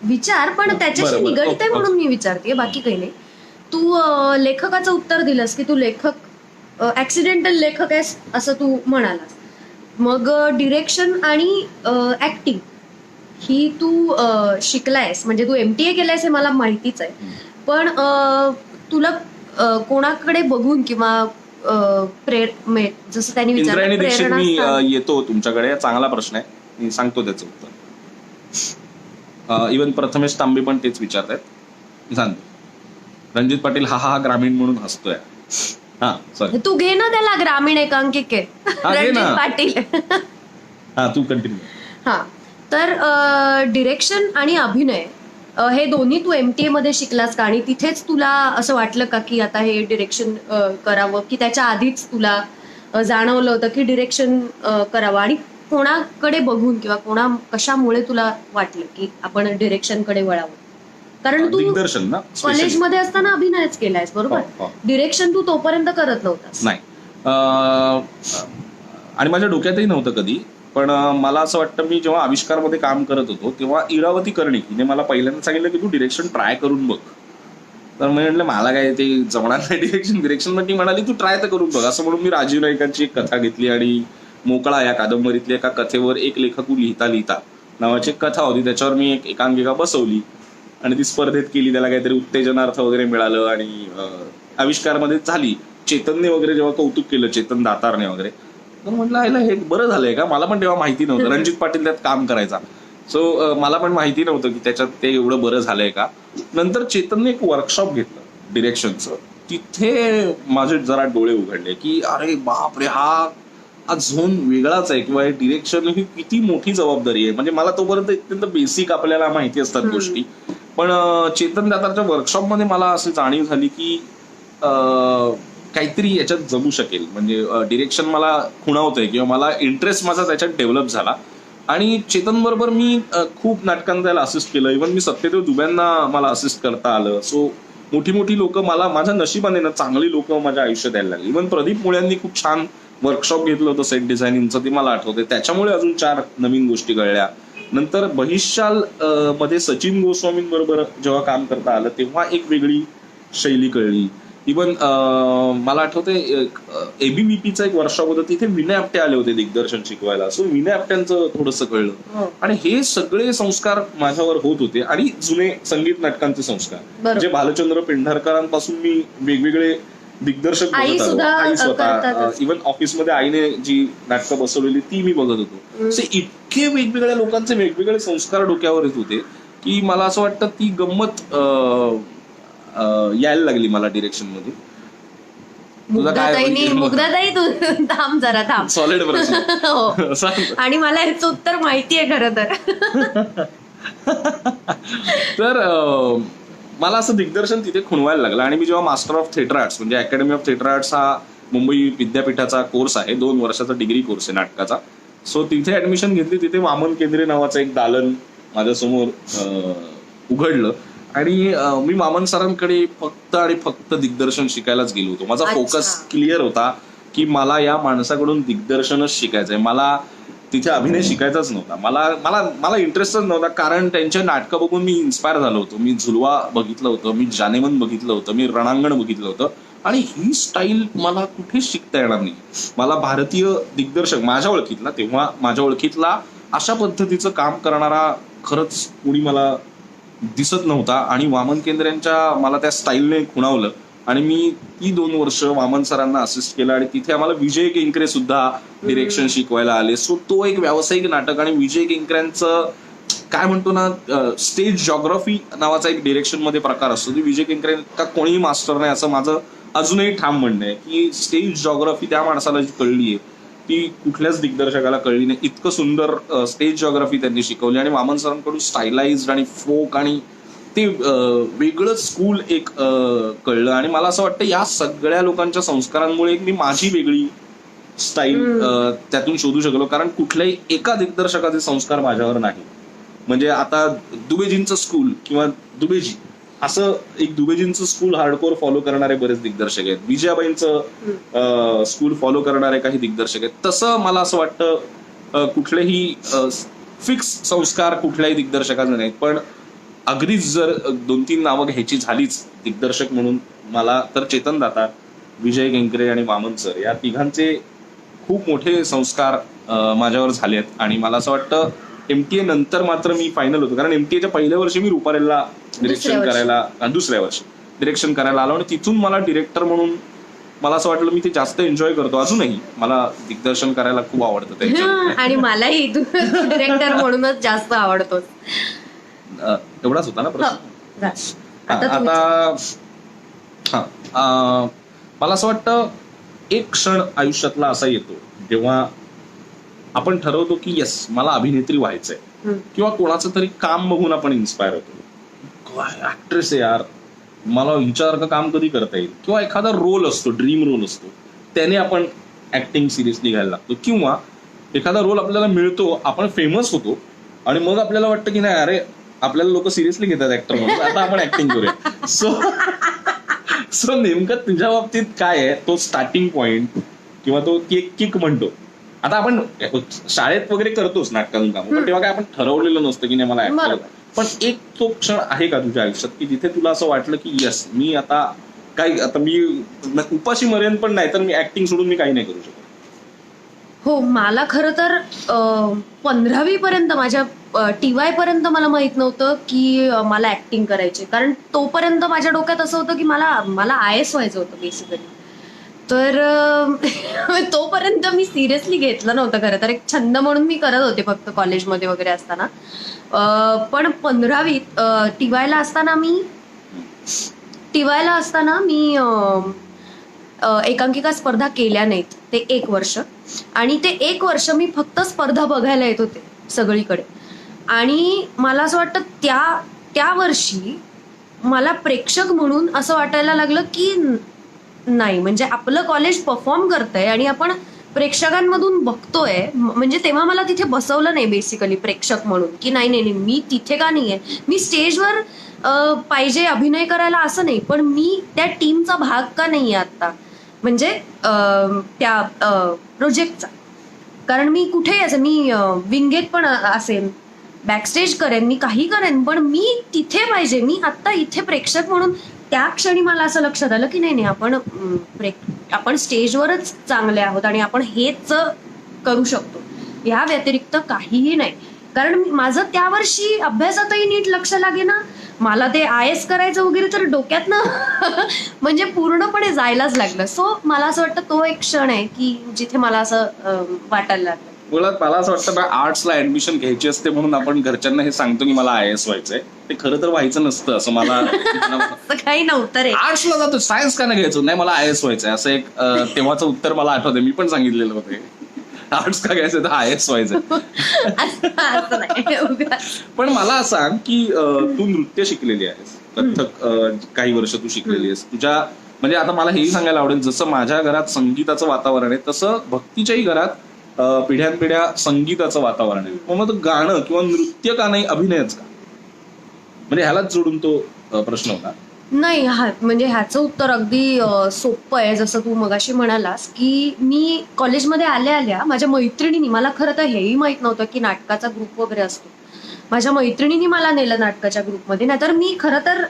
विचार, पण त्याच्याशी निगडीत आहे म्हणून मी विचारते, बाकी काही नाही. तू लेखकाचं उत्तर दिलंस की तू लेखक, ऍक्सिडेंटल लेखक आहेस असं तू म्हणालास. मग डिरेक्शन आणि ऍक्टिंग ही तू शिकलायस, म्हणजे तू MTA केलायस हे मला माहितीच आहे. पण तुला कोणाकडे बघून किंवा जसं त्यांनी इंद्रायणी दीक्षित मी विचारलं येतो तुमच्याकडे. चांगला प्रश्न आहे, मी सांगतो त्याचं उत्तर. इव्हन प्रथमेश तांबे पण तेच विचारतायत. मी सांगतो, रणजित पाटील हा ग्रामीण म्हणून हसतोय. सॉरी, तू घे ना त्याला ग्रामीण एकांकिके रणजित पाटील. तू कंटिन्यू. तर डिरेक्शन आणि अभिनय हे दोन्ही तू MTA मध्ये शिकलास का? आणि तिथेच तुला असं वाटलं का की आता हे डिरेक्शन करावं, की त्याच्या आधीच तुला जाणवलं होतं की डिरेक्शन करावं? आणि कोणाकडे बघून किंवा कशामुळे तुला वाटलं की आपण डिरेक्शनकडे वळावं? कारण तू दिग्दर्शन ना कॉलेजमध्ये असताना अभिनयच केलायस, बरोबर? डिरेक्शन तू तोपर्यंत करत नव्हतास. नाही, आणि माझ्या डोक्यातही नव्हतं कधी. पण मला असं वाटतं, मी जेव्हा आविष्कारमध्ये काम करत होतो तेव्हा इरावती कर्णिक हिने मला पहिल्यांदा सांगितलं की तू डिरेक्शन ट्राय करून बघ. तर मी म्हटलं मला काय ते जमणार नाही डिरेक्शन. पण ती म्हणाली तू ट्राय तर करून बघ. असं म्हणून मी राजीव नाईकांची एक कथा घेतली आणि मोकळा या कादंबरीतल्या एका कथेवर एक लेखकू लिहिता नावाची एक कथा होती, त्याच्यावर मी एक एकांकिका बसवली आणि ती स्पर्धेत केली. त्याला काहीतरी उत्तेजनार्थ वगैरे मिळालं आणि आविष्कारमध्ये झाली. चेतनने वगैरे जेव्हा कौतुक केलं, चेतन दातारने वगैरे, तर म्हटलं हे बरं झालंय का? मला पण तेव्हा माहिती नव्हतं रणजित पाटील त्यात काम करायचा. सो मला पण माहिती नव्हतं की त्याच्यात ते एवढं बरं झालंय का. नंतर चेतनने एक वर्कशॉप घेतलं डिरेक्शनचं. तिथे माझे जरा डोळे उघडले की अरे बापरे, हा झोन वेगळाच आहे किंवा डिरेक्शन ही किती मोठी जबाबदारी आहे. म्हणजे मला तोपर्यंत अत्यंत बेसिक आपल्याला माहिती असतात गोष्टी, पण चेतन दातारच्या वर्कशॉपमध्ये मला अशी जाणीव झाली की काहीतरी याच्यात जमू शकेल. म्हणजे डिरेक्शन मला खुणावतंय किंवा मला इंटरेस्ट माझा त्याच्यात डेव्हलप झाला. आणि चेतन बरोबर मी खूप नाटकांना त्याला असिस्ट केलं. इव्हन मी सत्यदेव दुब्यांना मला असिस्ट करता आलं. सो मोठी लोक मला, माझ्या नशिबाने ना चांगली लोक माझ्या आयुष्यात यायला लागली. इव्हन प्रदीप मुळ्यांनी खूप छान वर्कशॉप घेतलं होतं सेट डिझायनिंगचं, ते मला आठवते. त्याच्यामुळे अजून 4 नवीन गोष्टी कळल्या. नंतर बहिशाल मध्ये सचिन गोस्वामींबरोबर जेव्हा काम करता आलं तेव्हा एक वेगळी शैली कळली. इव्हन मला आठवते ABVPचं एक वर्कशॉप होतं, तिथे विनय आपटे आले होते दिग्दर्शन शिकवायला. सो विनय आपट्यांचं थोडंसं कळलं. आणि हे सगळे संस्कार माझ्यावर होत होते. आणि जुने संगीत नाटकांचे संस्कार, जे भालचंद्र पेंढारकरांपासून मी वेगवेगळे दिग्दर्शक बघत आलो. आई स्वतः इव्हन ऑफिसमध्ये आईने जी नाटकं बसवलेली ती मी बघत होतो. इतके वेगवेगळ्या लोकांचे वेगवेगळे संस्कार डोक्यावर येत होते की मला असं वाटतं ती गंमत यायला लागली मला डिरेक्शन मध्ये. तुझा काय मुग्धाताई तू थांब जरा थांब. सॉलिड प्रश्न. हो. सांग. आणि मला याचं उत्तर माहितीये खरं तर. तर मला असं दिग्दर्शन तिथे खुणवायला लागलं. आणि मी जेव्हा मास्टर ऑफ थिएटर आर्ट्स म्हणजे अकॅडमी ऑफ थिएटर आर्ट्स हा मुंबई विद्यापीठाचा कोर्स आहे, 2 वर्षाचा डिग्री कोर्स आहे नाटकाचा. सो तिथे ऍडमिशन घेतली. तिथे वामन केंद्रे नावाचं एक दालन माझ्यासमोर उघडलं आणि मी वामन सरांकडे फक्त आणि फक्त दिग्दर्शन शिकायलाच गेलो होतो. माझा फोकस क्लिअर होता की मला या माणसाकडून दिग्दर्शनच शिकायचंय. मला तिथे अभिनय शिकायचाच नव्हता. मला मला मला इंटरेस्टच नव्हता, कारण त्यांच्या नाटकं बघून मी इन्स्पायर झालो होतो. मी झुलवा बघितलं होतं, मी जानेमन बघितलं होतं, मी रणांगण बघितलं होतं. आणि ही स्टाईल मला कुठेच शिकता येणार नाही. मला भारतीय दिग्दर्शक माझ्या ओळखीतला, तेव्हा माझ्या ओळखीतला अशा पद्धतीचं काम करणारा खरंच कोणी मला दिसत नव्हता. आणि वामन केंद्रेंच्या मला त्या स्टाईलने खुणावलं आणि मी ती 2 वर्ष वामन सरांना असिस्ट केलं. आणि तिथे आम्हाला विजय केंकरे सुद्धा डिरेक्शन शिकवायला आले. सो तो एक व्यावसायिक नाटक. आणि विजय केंकरेंचं काय म्हणतो ना, स्टेज जॉग्राफी नावाचा एक डिरेक्शन मध्ये प्रकार असतो. की विजय केंकरे का कोणीही मास्टर नाही असं माझं अजूनही ठाम म्हणणं आहे की स्टेज जॉग्राफी त्या माणसाला जी कळली आहे ती कुठल्याच दिग्दर्शकाला कळली नाही. इतकं सुंदर स्टेज जॉग्राफी त्यांनी शिकवली. आणि वामन सरांकडून स्टायलाइज्ड आणि फोक आणि ते वेगळं स्कूल एक कळलं. आणि मला असं वाटतं या सगळ्या लोकांच्या संस्कारांमुळे मी माझी वेगळी स्टाईल त्यातून शोधू शकलो. कारण कुठल्याही एका दिग्दर्शकाचे संस्कार माझ्यावर नाही. म्हणजे आता दुबेजींचं स्कूल किंवा दुबेजी असं एक दुबेजींचं स्कूल हार्डकोर फॉलो करणारे बरेच दिग्दर्शक आहेत. विजयाबाईंचं स्कूल फॉलो करणारे काही दिग्दर्शक आहेत. तसं मला असं वाटतं कुठलेही फिक्स संस्कार कुठल्याही दिग्दर्शकाचे नाहीत. पण अगदीच जर 2-3 नावं घ्यायची झालीच दिग्दर्शक म्हणून मला तर चेतन दाता, विजय केंकरे आणि वामन सर या तिघांचे खूप मोठे संस्कार माझ्यावर झाले आहेत. आणि मला असं वाटतं MTA नंतर मात्र मी फायनल होतो. कारण MTA पहिल्या वर्षी मी रुपारेलला डिरेक्शन करायला, दुसऱ्या वर्षी डिरेक्शन करायला आलो. आणि तिथून मला डिरेक्टर म्हणून मला असं वाटलं मी ते जास्त एन्जॉय करतो. अजूनही मला दिग्दर्शन करायला खूप आवडतं त्यांच्या. आणि मलाही तू डिरेक्टर म्हणूनच जास्त आवडतो. एवढाच होता ना प्रश्न. आता मला असं वाटतं एक क्षण आयुष्यातला असा येतो जेव्हा आपण ठरवतो की येस मला अभिनेत्री व्हायचंय, किंवा कोणाचं तरी काम बघून आपण इन्स्पायर होतो. ऍक्ट्रेस आहे यार, मला हिच्यासारखं काम कधी करता येईल. किंवा एखादा रोल असतो, ड्रीम रोल असतो, त्याने आपण ऍक्टिंग सिरियसली घ्यायला लागतो. किंवा एखादा रोल आपल्याला मिळतो, आपण फेमस होतो आणि मग आपल्याला वाटतं की नाही अरे आपल्याला लोक सिरियसली घेतात ऍक्टर म्हणून, आता आपण ऍक्टिंग करूया. सो नेमकं तुझ्या बाबतीत काय आहे तो स्टार्टिंग पॉइंट किंवा तो किक म्हणतो. आता आपण शाळेत वगैरे करतोच नाटकातून काम, पण तेव्हा काय आपण ठरवलेलं नसतं की नाही मला ऍक्टर. पण एक तो क्षण आहे का तुझ्या आयुष्यात की जिथे तुला असं वाटलं की येस मी आता मी उपाशी मरेन पण नाही तर मी ऍक्टिंग सोडून मी काही नाही करू शकत? हो, मला खरं तर 15वी पर्यंत माझ्या TY पर्यंत मला माहित नव्हतं की मला ऍक्टिंग करायची. कारण तोपर्यंत माझ्या डोक्यात असं होतं की मला IAS व्हायचं होतं बेसिकली. तर तोपर्यंत मी सिरियसली घेतलं नव्हतं. खरं तर एक छंद म्हणून मी करत होते फक्त कॉलेजमध्ये वगैरे असताना. पण 15वीत TYला असताना मी एकांकिका स्पर्धा केल्या नाहीत ते 1 वर्ष. आणि ते 1 वर्ष मी फक्त स्पर्धा बघायला येत होते सगळीकडे. आणि मला असं वाटतं त्या वर्षी मला प्रेक्षक म्हणून असं वाटायला लागलं की नाही, म्हणजे आपलं कॉलेज परफॉर्म करतंय आणि आपण प्रेक्षकांमधून बघतोय. म्हणजे तेव्हा मला तिथे बसवलं नाही बेसिकली प्रेक्षक म्हणून, की नाही मी तिथे का नाहीये, मी स्टेजवर पाहिजे अभिनय करायला असं नाही, पण मी त्या टीमचा भाग का नाहीये आता, म्हणजे त्या प्रोजेक्टचा. कारण मी कुठेही असेल, मी विंगेत पण असेल, बॅकस्टेज करेन, मी काही करेन, पण मी तिथे पाहिजे, मी आत्ता इथे प्रेक्षक म्हणून. त्या क्षणी मला असं लक्षात आलं की नाही आपण स्टेजवरच चांगले आहोत आणि आपण हेच करू शकतो, ह्या व्यतिरिक्त काहीही नाही. कारण माझं त्या वर्षी अभ्यासातही नीट लक्ष लागेना, मला ते IAS करायचं वगैरे तर डोक्यातनं म्हणजे पूर्णपणे जायलाच लागलं. सो मला असं वाटतं तो एक क्षण आहे की जिथे मला असं वाटायला लागलं मला असं वाटतं ना, आर्ट्सला ऍडमिशन घ्यायची असते म्हणून आपण घरच्यांना हे सांगतो की मला IAS व्हायचंय. ते खरं तर व्हायचं नसतं असं मला असं काही नव्हतं रे. आर्ट्सला जातो, सायन्स का नाही घ्यायचं, नाही मला IAS व्हायचंय असं एक तेव्हाचं उत्तर मला आठवतंय. मी पण सांगितलेलं होते आर्ट्स का घ्यायचं तर IAS व्हायचं. असं नाही उगाच. पण मला सांग की तू नृत्य शिकलेली आहेस, कथ्थक काही वर्ष तू शिकलेली आहेस. तुझ्या म्हणजे आता मला हेही सांगायला आवडेल, जसं माझ्या घरात संगीताचं वातावरण आहे तसं भक्तीच्याही घरात पिढ्यानपिढ्या संगीताचं वातावरण आहे. मग गाणं किंवा नृत्य का नाही, अभिनयच का? म्हणजे ह्यालाच जोडून तो प्रश्न होता. नाही, म्हणजे ह्याचं उत्तर अगदी सोपं आहे. जसं तू मगाशी म्हणालास की मी कॉलेजमध्ये आल्या आल्या माझ्या मैत्रिणींनी, मला खरं तर हेही माहित नव्हतं की नाटकाचा ग्रुप वगैरे असतो, माझ्या मैत्रिणींनी मला नेलं नाटकाच्या ग्रुपमध्ये. नाहीतर मी खरं तर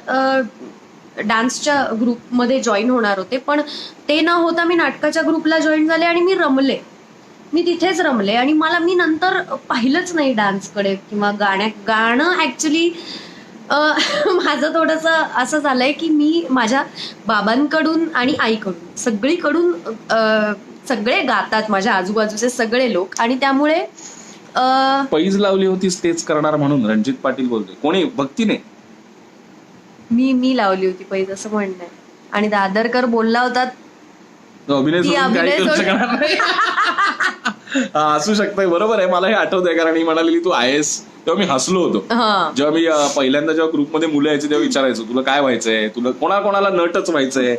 डान्सच्या ग्रुपमध्ये जॉईन होणार होते, पण ते न होता मी नाटकाच्या ग्रुपला जॉईन झाले आणि मी तिथेच रमले. आणि मी नंतर पाहिलंच नाही डान्सकडे किंवा गाणं ऍक्च्युली माझं थोडंसं असं झालंय की मी माझ्या बाबांकडून आणि आईकडून सगळीकडून सगळे गातात, माझ्या आजूबाजूचे सगळे लोक. आणि त्यामुळे पैज लावली होतीस तेच करणार म्हणून रणजित पाटील बोलतोय. कोणी? भक्तीने? मी लावली होती पैज असं म्हणणं आहे. आणि दादरकर बोलला होता अभिनय सोडून काही करू शकणार नाही. असू शकतंय, बरोबर आहे. मला हे आठवतंय कारण ही म्हणाली तू IAS, तेव्हा मी हसलो होतो. जेव्हा मी पहिल्यांदा जेव्हा ग्रुपमध्ये मुलं यायची तेव्हा विचारायचो तुला काय व्हायचंय, तुला कोणाला नटच व्हायचंय,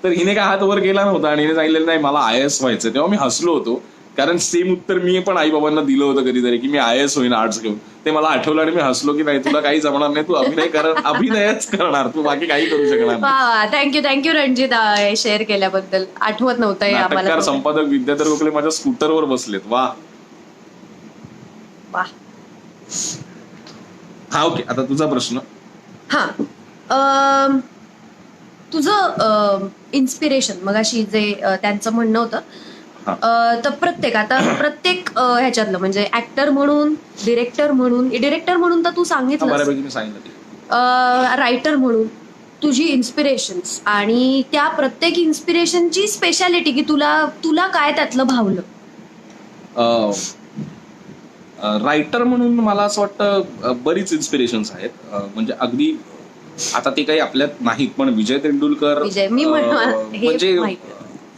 तर हिने काय हात वर केला नव्हता आणि हिने सांगितलेलं नाही मला IAS व्हायचंय. तेव्हा मी हसलो होतो कारण सेम उत्तर मी पण आई बाबांना दिलं होतं कधीतरी की मी IAS होईन आर्ट्स घेऊन. ते मला आठवलं आणि मी हसलो की नाही तुला काही जमणार नाही, तू अभिनयच करणार, तू बाकी काही करू शकणार नाही. थँक्यू रणजित शेअर केल्याबद्दल. आठवत नव्हतं हे नाटककार आम्हाला. संपादक विद्याधर गोखले माझ्या स्कूटरवर बसलेत. वा. हा ओके, आता तुझा प्रश्न. तुझं इन्स्पिरेशन मगाशी जे त्यांचं म्हणणं होतं, तर प्रत्येक ह्याच्यातलं म्हणजे ऍक्टर म्हणून, डिरेक्टर म्हणून तर तू सांगितलं, बऱ्यापैकी मी सांगितलं, रायटर म्हणून तुझी इन्स्पिरेशन्स आणि त्या प्रत्येक इन्स्पिरेशनची स्पेशालिटी की तुला काय त्यातलं भावलं. रायटर म्हणून मला असं वाटतं बरीच इन्स्पिरेशन्स आहेत. म्हणजे अगदी आता ते काही आपल्यात नाहीत, पण विजय तेंडुलकर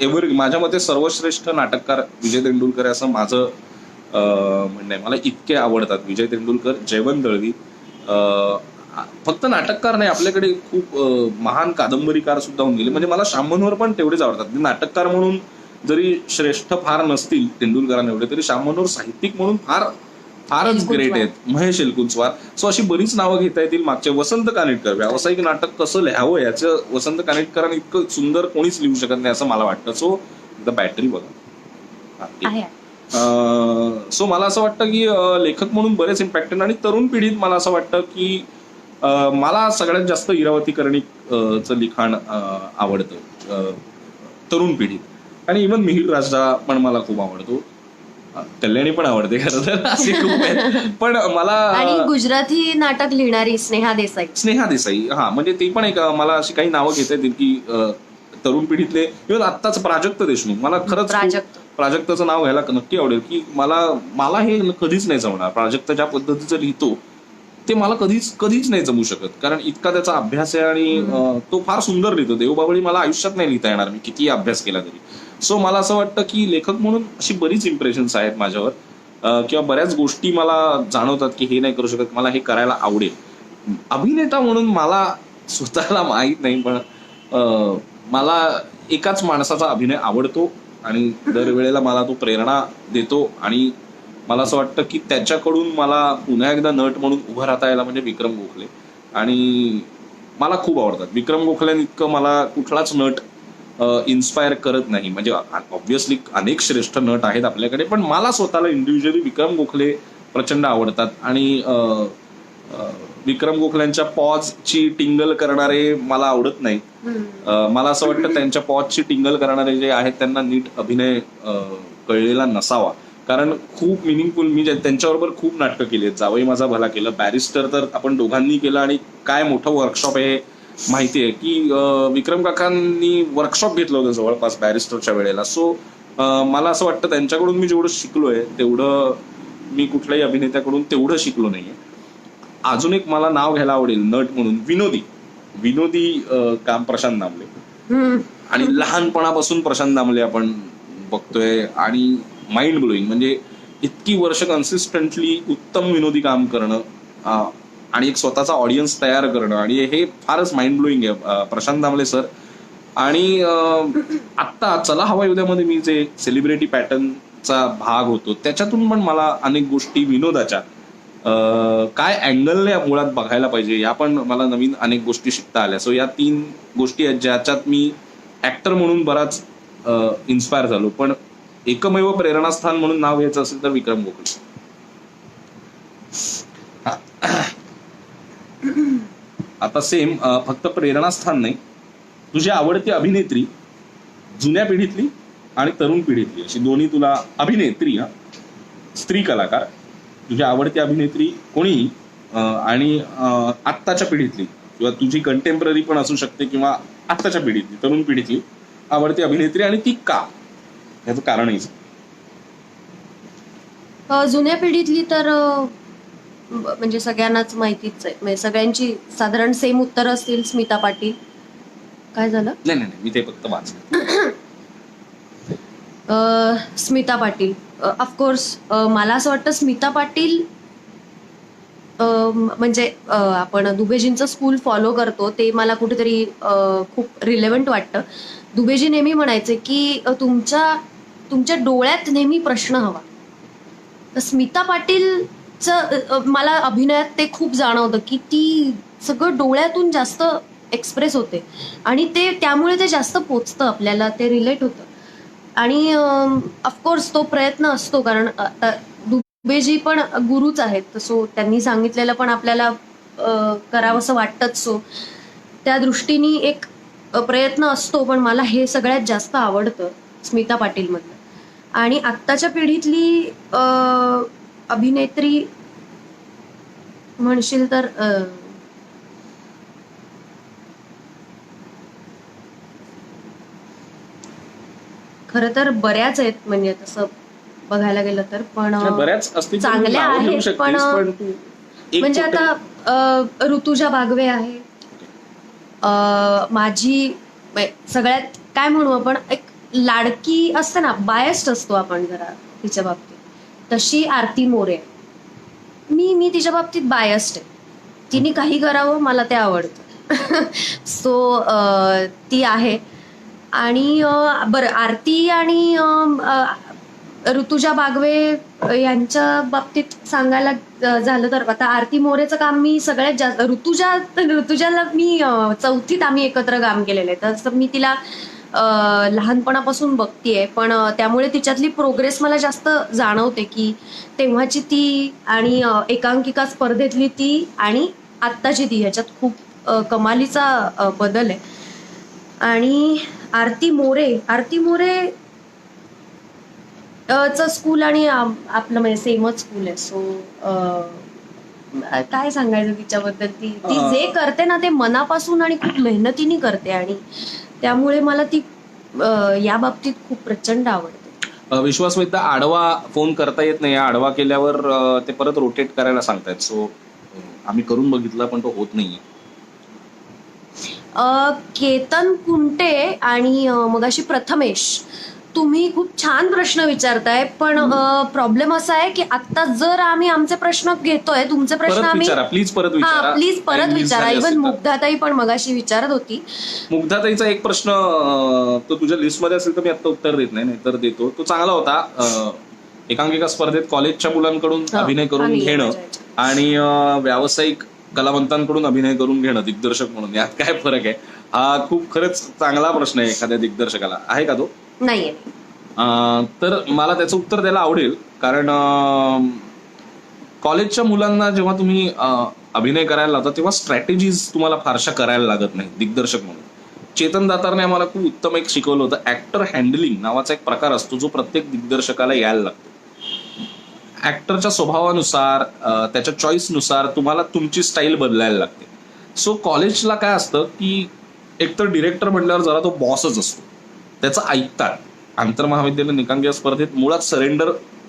म्हणजे माझ्या मते सर्वश्रेष्ठ नाटककार विजय तेंडुलकर असं माझं म्हणणं आहे. मला इतके आवडतात विजय तेंडुलकर, जयवंत दळवी. फक्त नाटककार नाही, आपल्याकडे खूप महान कादंबरीकार सुद्धा होऊन गेले. म्हणजे मला श्याम मनोहर पण तेवढेच आवडतात. नाटककार म्हणून जरी श्रेष्ठ फार नसतील तेंडुलकरांना एवढे, तरी श्याम मनोहर साहित्यिक म्हणून फारच ग्रेट आहेत. महेश एलकुंचवार. सो अशी बरीच नावं घेता येतील. मागचे वसंत कानेटकर, व्यावसायिक नाटक कसं लिहावं याचं वसंत कानेटकरांनी इतकं सुंदर कोणीच लिहू शकत नाही असं मला वाटतं. सो द बॅटरी बघा. सो मला असं वाटतं की लेखक म्हणून बरेच इम्पॅक्ट आहेत. आणि तरुण पिढीत मला असं वाटतं की मला सगळ्यात जास्त इरावती कर्णिकचं लिखाण आवडतं तरुण पिढीत. आणि इव्हन मिहिर राजा पण मला खूप आवडतो. कल्याणी पण आवडते खरं तर, असे खूप आहेत. पण मला आणि गुजराती नाटक लिहिणारी स्नेहा देसाई. हा, म्हणजे ते पण एक मला अशी काही नावं घेता येतील की तरुण पिढीतले. इव्हन आत्ताच प्राजक्त देशमुख, मला खरंच प्राजक्ताचं नाव घ्यायला नक्की आवडेल की मला हे कधीच नाही जमणार. प्राजक्त ज्या पद्धतीचं लिहितो ते मला कधीच नाही जमू शकत, कारण इतका त्याचा अभ्यास आहे आणि तो फार सुंदर लिहितो. देवबाभळी मला आयुष्यात नाही लिहिता येणार मी किती अभ्यास केला तरी. सो मला असं वाटतं की लेखक म्हणून अशी बरीच इम्प्रेशन्स आहेत माझ्यावर, किंवा बऱ्याच गोष्टी मला जाणवतात की हे नाही करू शकत, मला हे करायला आवडेल. अभिनेता म्हणून मला स्वतःला माहीत नाही, पण मला एकाच माणसाचा अभिनय आवडतो आणि दरवेळेला मला तो प्रेरणा देतो. आणि मला असं वाटतं की त्याच्याकडून मला पुन्हा एकदा नट म्हणून उभं राहता यायला म्हणजे विक्रम गोखले. आणि मला खूप आवडतात. विक्रम गोखलेंइतकं मला कुठलाच नट इन्स्पायर करत नाही. म्हणजे ऑब्व्हियसली अनेक श्रेष्ठ नट आहेत आपल्याकडे, पण मला स्वतःला इंडिव्हिज्युअली विक्रम गोखले प्रचंड आवडतात. आणि विक्रम गोखल्यांच्या पॉजची टिंगल करणारे मला आवडत नाहीत. मला असं वाटतं त्यांच्या पॉजची टिंगल करणारे जे आहेत त्यांना नीट अभिनय कळलेला नसावा. कारण खूप मिनिंगफुल, मी त्यांच्याबरोबर खूप नाटकं केली आहेत. जावई माझा भला केलं, बॅरिस्टर तर आपण दोघांनी केलं, आणि काय मोठं वर्कशॉप आहे माहिती आहे की विक्रम काकांनी वर्कशॉप घेतलं होतं जवळपास बॅरिस्टरच्या वेळेला. सो मला असं वाटतं त्यांच्याकडून मी जेवढं शिकलोय तेवढं मी कुठल्याही अभिनेत्याकडून तेवढं शिकलो नाहीये. अजून एक मला नाव घ्यायला आवडेल नट म्हणून, विनोदी काम प्रशांत दामले. हम्म. आणि लहानपणापासून प्रशांत दामले आपण बघतोय आणि माइंड ब्लोईंग, म्हणजे इतकी वर्ष कन्सिस्टंटली उत्तम विनोदी काम करणं आणि एक स्वतःचा ऑडियन्स तयार करणं, आणि हे फारच माइंड ब्लोईंग आहे प्रशांत दामले सर. आणि आत्ता चला हवा उद्यामध्ये मी जे सेलिब्रिटी पॅटर्नचा भाग होतो त्याच्यातून पण मला अनेक गोष्टी विनोदाच्या काय अँगलने मुळात बघायला पाहिजे या पण मला नवीन अनेक गोष्टी शिकता आल्या. सो या 3 गोष्टी आहेत ज्याच्यात मी ऍक्टर म्हणून बराच इन्स्पायर झालो. पण एकमेव प्रेरणास्थान म्हणून नाव घ्यायचं असेल तर विक्रम गोखले. आता सेम फक्त प्रेरणास्थान नाही, तुझी आवडती अभिनेत्री जुन्या पिढीतली आणि तरुण पिढीतली अशी दोन्ही तुला अभिनेत्री, स्त्री कलाकार, तुझी आवडती अभिनेत्री कोणीही आणि आत्ताच्या पिढीतली किंवा तुझी कंटेम्पररी पण असू शकते किंवा आत्ताच्या पिढीतली तरुण पिढीतली आवडती अभिनेत्री आणि ती का, याचं कारणही. जुन्या पिढीतली तर म्हणजे सगळ्यांनाच माहितीच आहे, म्हणजे सगळ्यांची साधारण सेम उत्तर असतील. स्मिता पाटील. काय झालं? नाही, मी ते फक्त वाचलं. स्मिता पाटील ऑफकोर्स. मला असं वाटतं स्मिता पाटील म्हणजे आपण दुबेजींचं स्कूल फॉलो करतो ते मला कुठेतरी खूप रिलेव्हंट वाटतं. दुबेजी नेहमी म्हणायचे की तुमच्या डोळ्यात नेहमी प्रश्न हवा. तर स्मिता पाटीलचं मला अभिनयात ते खूप जाणवतं की ती सगळं डोळ्यातून जास्त एक्सप्रेस होते आणि त्यामुळे ते जास्त पोचतं आपल्याला, ते रिलेट होतं. आणि ऑफकोर्स तो प्रयत्न असतो, कारण आता दुबेजी पण गुरुच आहेत, सो त्यांनी सांगितलेलं पण आपल्याला करावंसं वाटतंच. सो त्या दृष्टीने एक प्रयत्न असतो. पण मला हे सगळ्यात जास्त आवडतं स्मिता पाटीलमधलं. आणि आत्ताच्या पिढीतली अभिनेत्री म्हणशील तर खरं तर बऱ्याच आहेत, म्हणजे तसं बघायला गेलं तर. पण बऱ्याच असतील, चांगल्या आहेत. पण म्हणजे आता ऋतुजा बागवे आहे माझी, सगळ्यात काय म्हणू आपण, एक लाडकी असते ना, बायस्ड असतो आपण जरा तिच्या बाबतीत, तशी आरती मोरे. मी तिच्या बाबतीत बायस्ड आहे. तिने काही करावं मला ते आवडतं. सो ती आहे. आणि बरं, आरती आणि ऋतुजा बागवे यांच्या बाबतीत सांगायला झालं तर आता आरती मोरेचं काम मी सगळ्यात जास्त, ऋतुजाला मी 4थीत आम्ही एकत्र काम केलेलं आहे. तसं मी तिला लहानपणापासून बघतीये, पण त्यामुळे तिच्यातली प्रोग्रेस मला जास्त जाणवते की तेव्हाची ती आणि एकांकिका स्पर्धेतली ती आणि आत्ताची ती, ह्याच्यात खूप कमालीचा बदल आहे. आणि आरती मोरे चं स्कूल आणि आपलं म्हणजे सेमच स्कूल आहे. सो काय सांगायचं तिच्याबद्दल, ती जे करते ना ते मनापासून आणि खूप मेहनतीने करते आणि त्यामुळे मला ती या बाबतीत खूप प्रचंड आवडते. विश्वास मित्र, आडवा फोन करता येत नाही, आडवा केल्यावर ते परत रोटेट करायला सांगतायत. सो आम्ही करून बघितलं पण तो होत नाहीये. केतन कुंटे आणि मगाशी प्रथमेश, तुम्ही खूप छान प्रश्न विचारताय. पण प्रॉब्लेम असा आहे की आता जर आम्ही आमचे प्रश्न घेतोय, तुमचे प्रश्न आम्ही प्लीज परत विचारा. इव्हन मुग्धाताई पण मगाशी विचारत होती. मुग्धाताईचा एक प्रश्न तो तुझ्या लिस्टमध्ये असेल तर मी आता उत्तर देत नाही, तर देतो. तो चांगला होता. एकांकिका स्पर्धेत कॉलेजच्या मुलांकडून अभिनय करून घेणं आणि व्यावसायिक कलावंतांकडून अभिनय करून घेणं दिग्दर्शक म्हणून, यात काय फरक आहे? हा खूप खरंच चांगला प्रश्न आहे एखाद्या दिग्दर्शकाला. आहे का तो? नाहीये. तर मला त्याचं उत्तर द्यायला आवडेल, कारण कॉलेजच्या मुलांना जेव्हा तुम्ही अभिनय करायला लावता तेव्हा स्ट्रॅटेजीज तुम्हाला फारशा करायला लागत नाही दिग्दर्शक म्हणून. चेतन दातारने आम्हाला खूप उत्तम एक शिकवलं होतं. ऍक्टर हँडलिंग नावाचा एक प्रकार असतो जो प्रत्येक दिग्दर्शकाला यायला लागतो. ऍक्टरच्या स्वभावानुसार, त्याच्या चॉईसनुसार तुम्हाला तुमची स्टाईल बदलायला लागते. सो कॉलेजला काय असतं की एकतर डिरेक्टर म्हटल्यावर जरा तो बॉसच असतो, त्याचं ऐकतात. आंतरमहाविद्यालयीन एकांकिका स्पर्धेत मुळात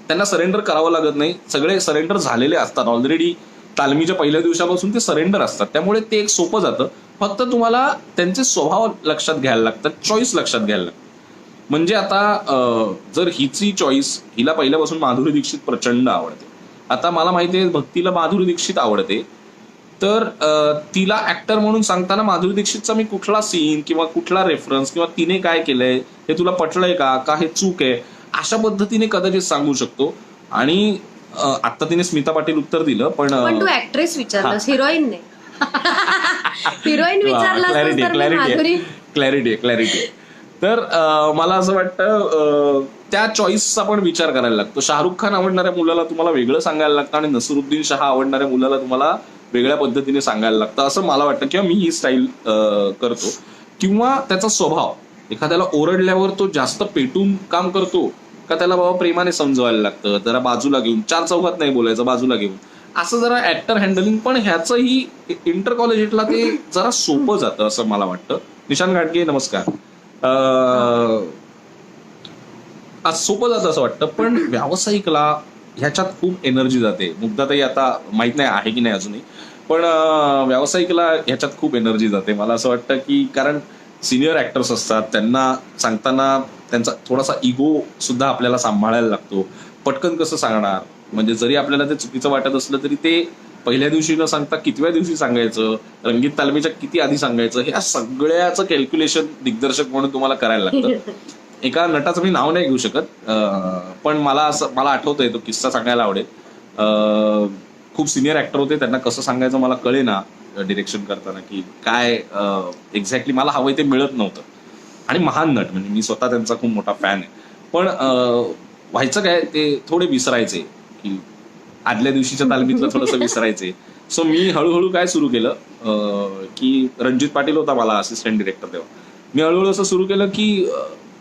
त्यांना सरेंडर करावं लागत नाही. सगळे सरेंडर झालेले असतात ऑलरेडी. तालमीच्या पहिल्या दिवसापासून ते सरेंडर असतात, त्यामुळे ते एक सोपं जातं. फक्त तुम्हाला त्यांचे स्वभाव लक्षात घ्यायला लागतात, चॉईस लक्षात घ्यायला लागतात. म्हणजे आता जर हिची चॉईस, हिला पहिल्यापासून माधुरी दीक्षित प्रचंड आवडते. आता मला माहिती आहे भक्तीला माधुरी दीक्षित आवडते, तर तिला ऍक्टर म्हणून सांगताना माधुरी दीक्षितचा मी कुठला सीन किंवा कुठला रेफरन्स किंवा तिने काय केलंय हे तुला पटलंय का हे चूक आहे, अशा पद्धतीने कदाचित सांगू शकतो. आणि आता तिने स्मिता पाटील उत्तर दिलं, पण तू ऍक्ट्रेस विचारलास, हिरोईन नाही. हिरोईन विचारला क्लॅरिटी. तर मला असं वाटतं त्या चॉईसचा पण विचार करायला लागतो. शाहरुख खान आवडणाऱ्या मुलाला तुम्हाला वेगळं सांगायला लागतं आणि नसरुद्दीन शहा आवडणाऱ्या मुलाला तुम्हाला वेगळ्या पद्धतीने सांगायला लागतं, असं मला वाटतं. किंवा मी ही स्टाईल करतो. किंवा त्याचा स्वभाव, एखाद्याला ओरडल्यावर तो जास्त पेटून काम करतो का त्याला बाबा प्रेमाने समजवायला लागतं, जरा बाजूला घेऊन, चार चौघात नाही बोलायचं, बाजूला घेऊन, असं जरा ऍक्टर हँडलिंग. पण ह्याचंही इंटर कॉलेजेटला ते जरा सोपं जातं असं मला वाटतं. निशांत घाटगे नमस्कार. आज सोपं जातं असं वाटतं, पण व्यावसायिकला ह्याच्यात खूप एनर्जी जाते. मुग्धाताई आता माहित नाही आहे की नाही अजूनही, पण व्यावसायिकला ह्याच्यात खूप एनर्जी जाते. मला असं वाटतं की कारण सिनियर ऍक्टर्स असतात, त्यांना सांगताना त्यांचा थोडासा इगो सुद्धा आपल्याला सांभाळायला लागतो. पटकन कसं सांगणार, म्हणजे जरी आपल्याला ते चुकीचं वाटत असलं तरी ते पहिल्या दिवशी न सांगता कितव्या दिवशी सांगायचं, रंगीत तालमीच्या किती आधी सांगायचं, ह्या सगळ्याचं कॅल्क्युलेशन दिग्दर्शक म्हणून तुम्हाला करायला लागतं. एका नटाचं मी नाव नाही घेऊ शकत, पण मला आठवतंय, तो किस्सा सांगायला आवडेल. खूप सिनियर ऍक्टर होते, त्यांना कसं सांगायचं मला कळेना डिरेक्शन करताना, की काय एक्झॅक्टली मला हवंय ते मिळत नव्हतं. आणि महान नट, म्हणजे मी स्वतः त्यांचा खूप मोठा फॅन आहे. पण व्हायचं काय, ते थोडे विसरायचे, की आदल्या दिवशीच्या तालमीतलं थोडंसं विसरायचे. सो मी हळूहळू काय सुरू केलं, की रणजित पाटील होता मला असिस्टंट डिरेक्टर तेव्हा. मी हळूहळू असं सुरू केलं की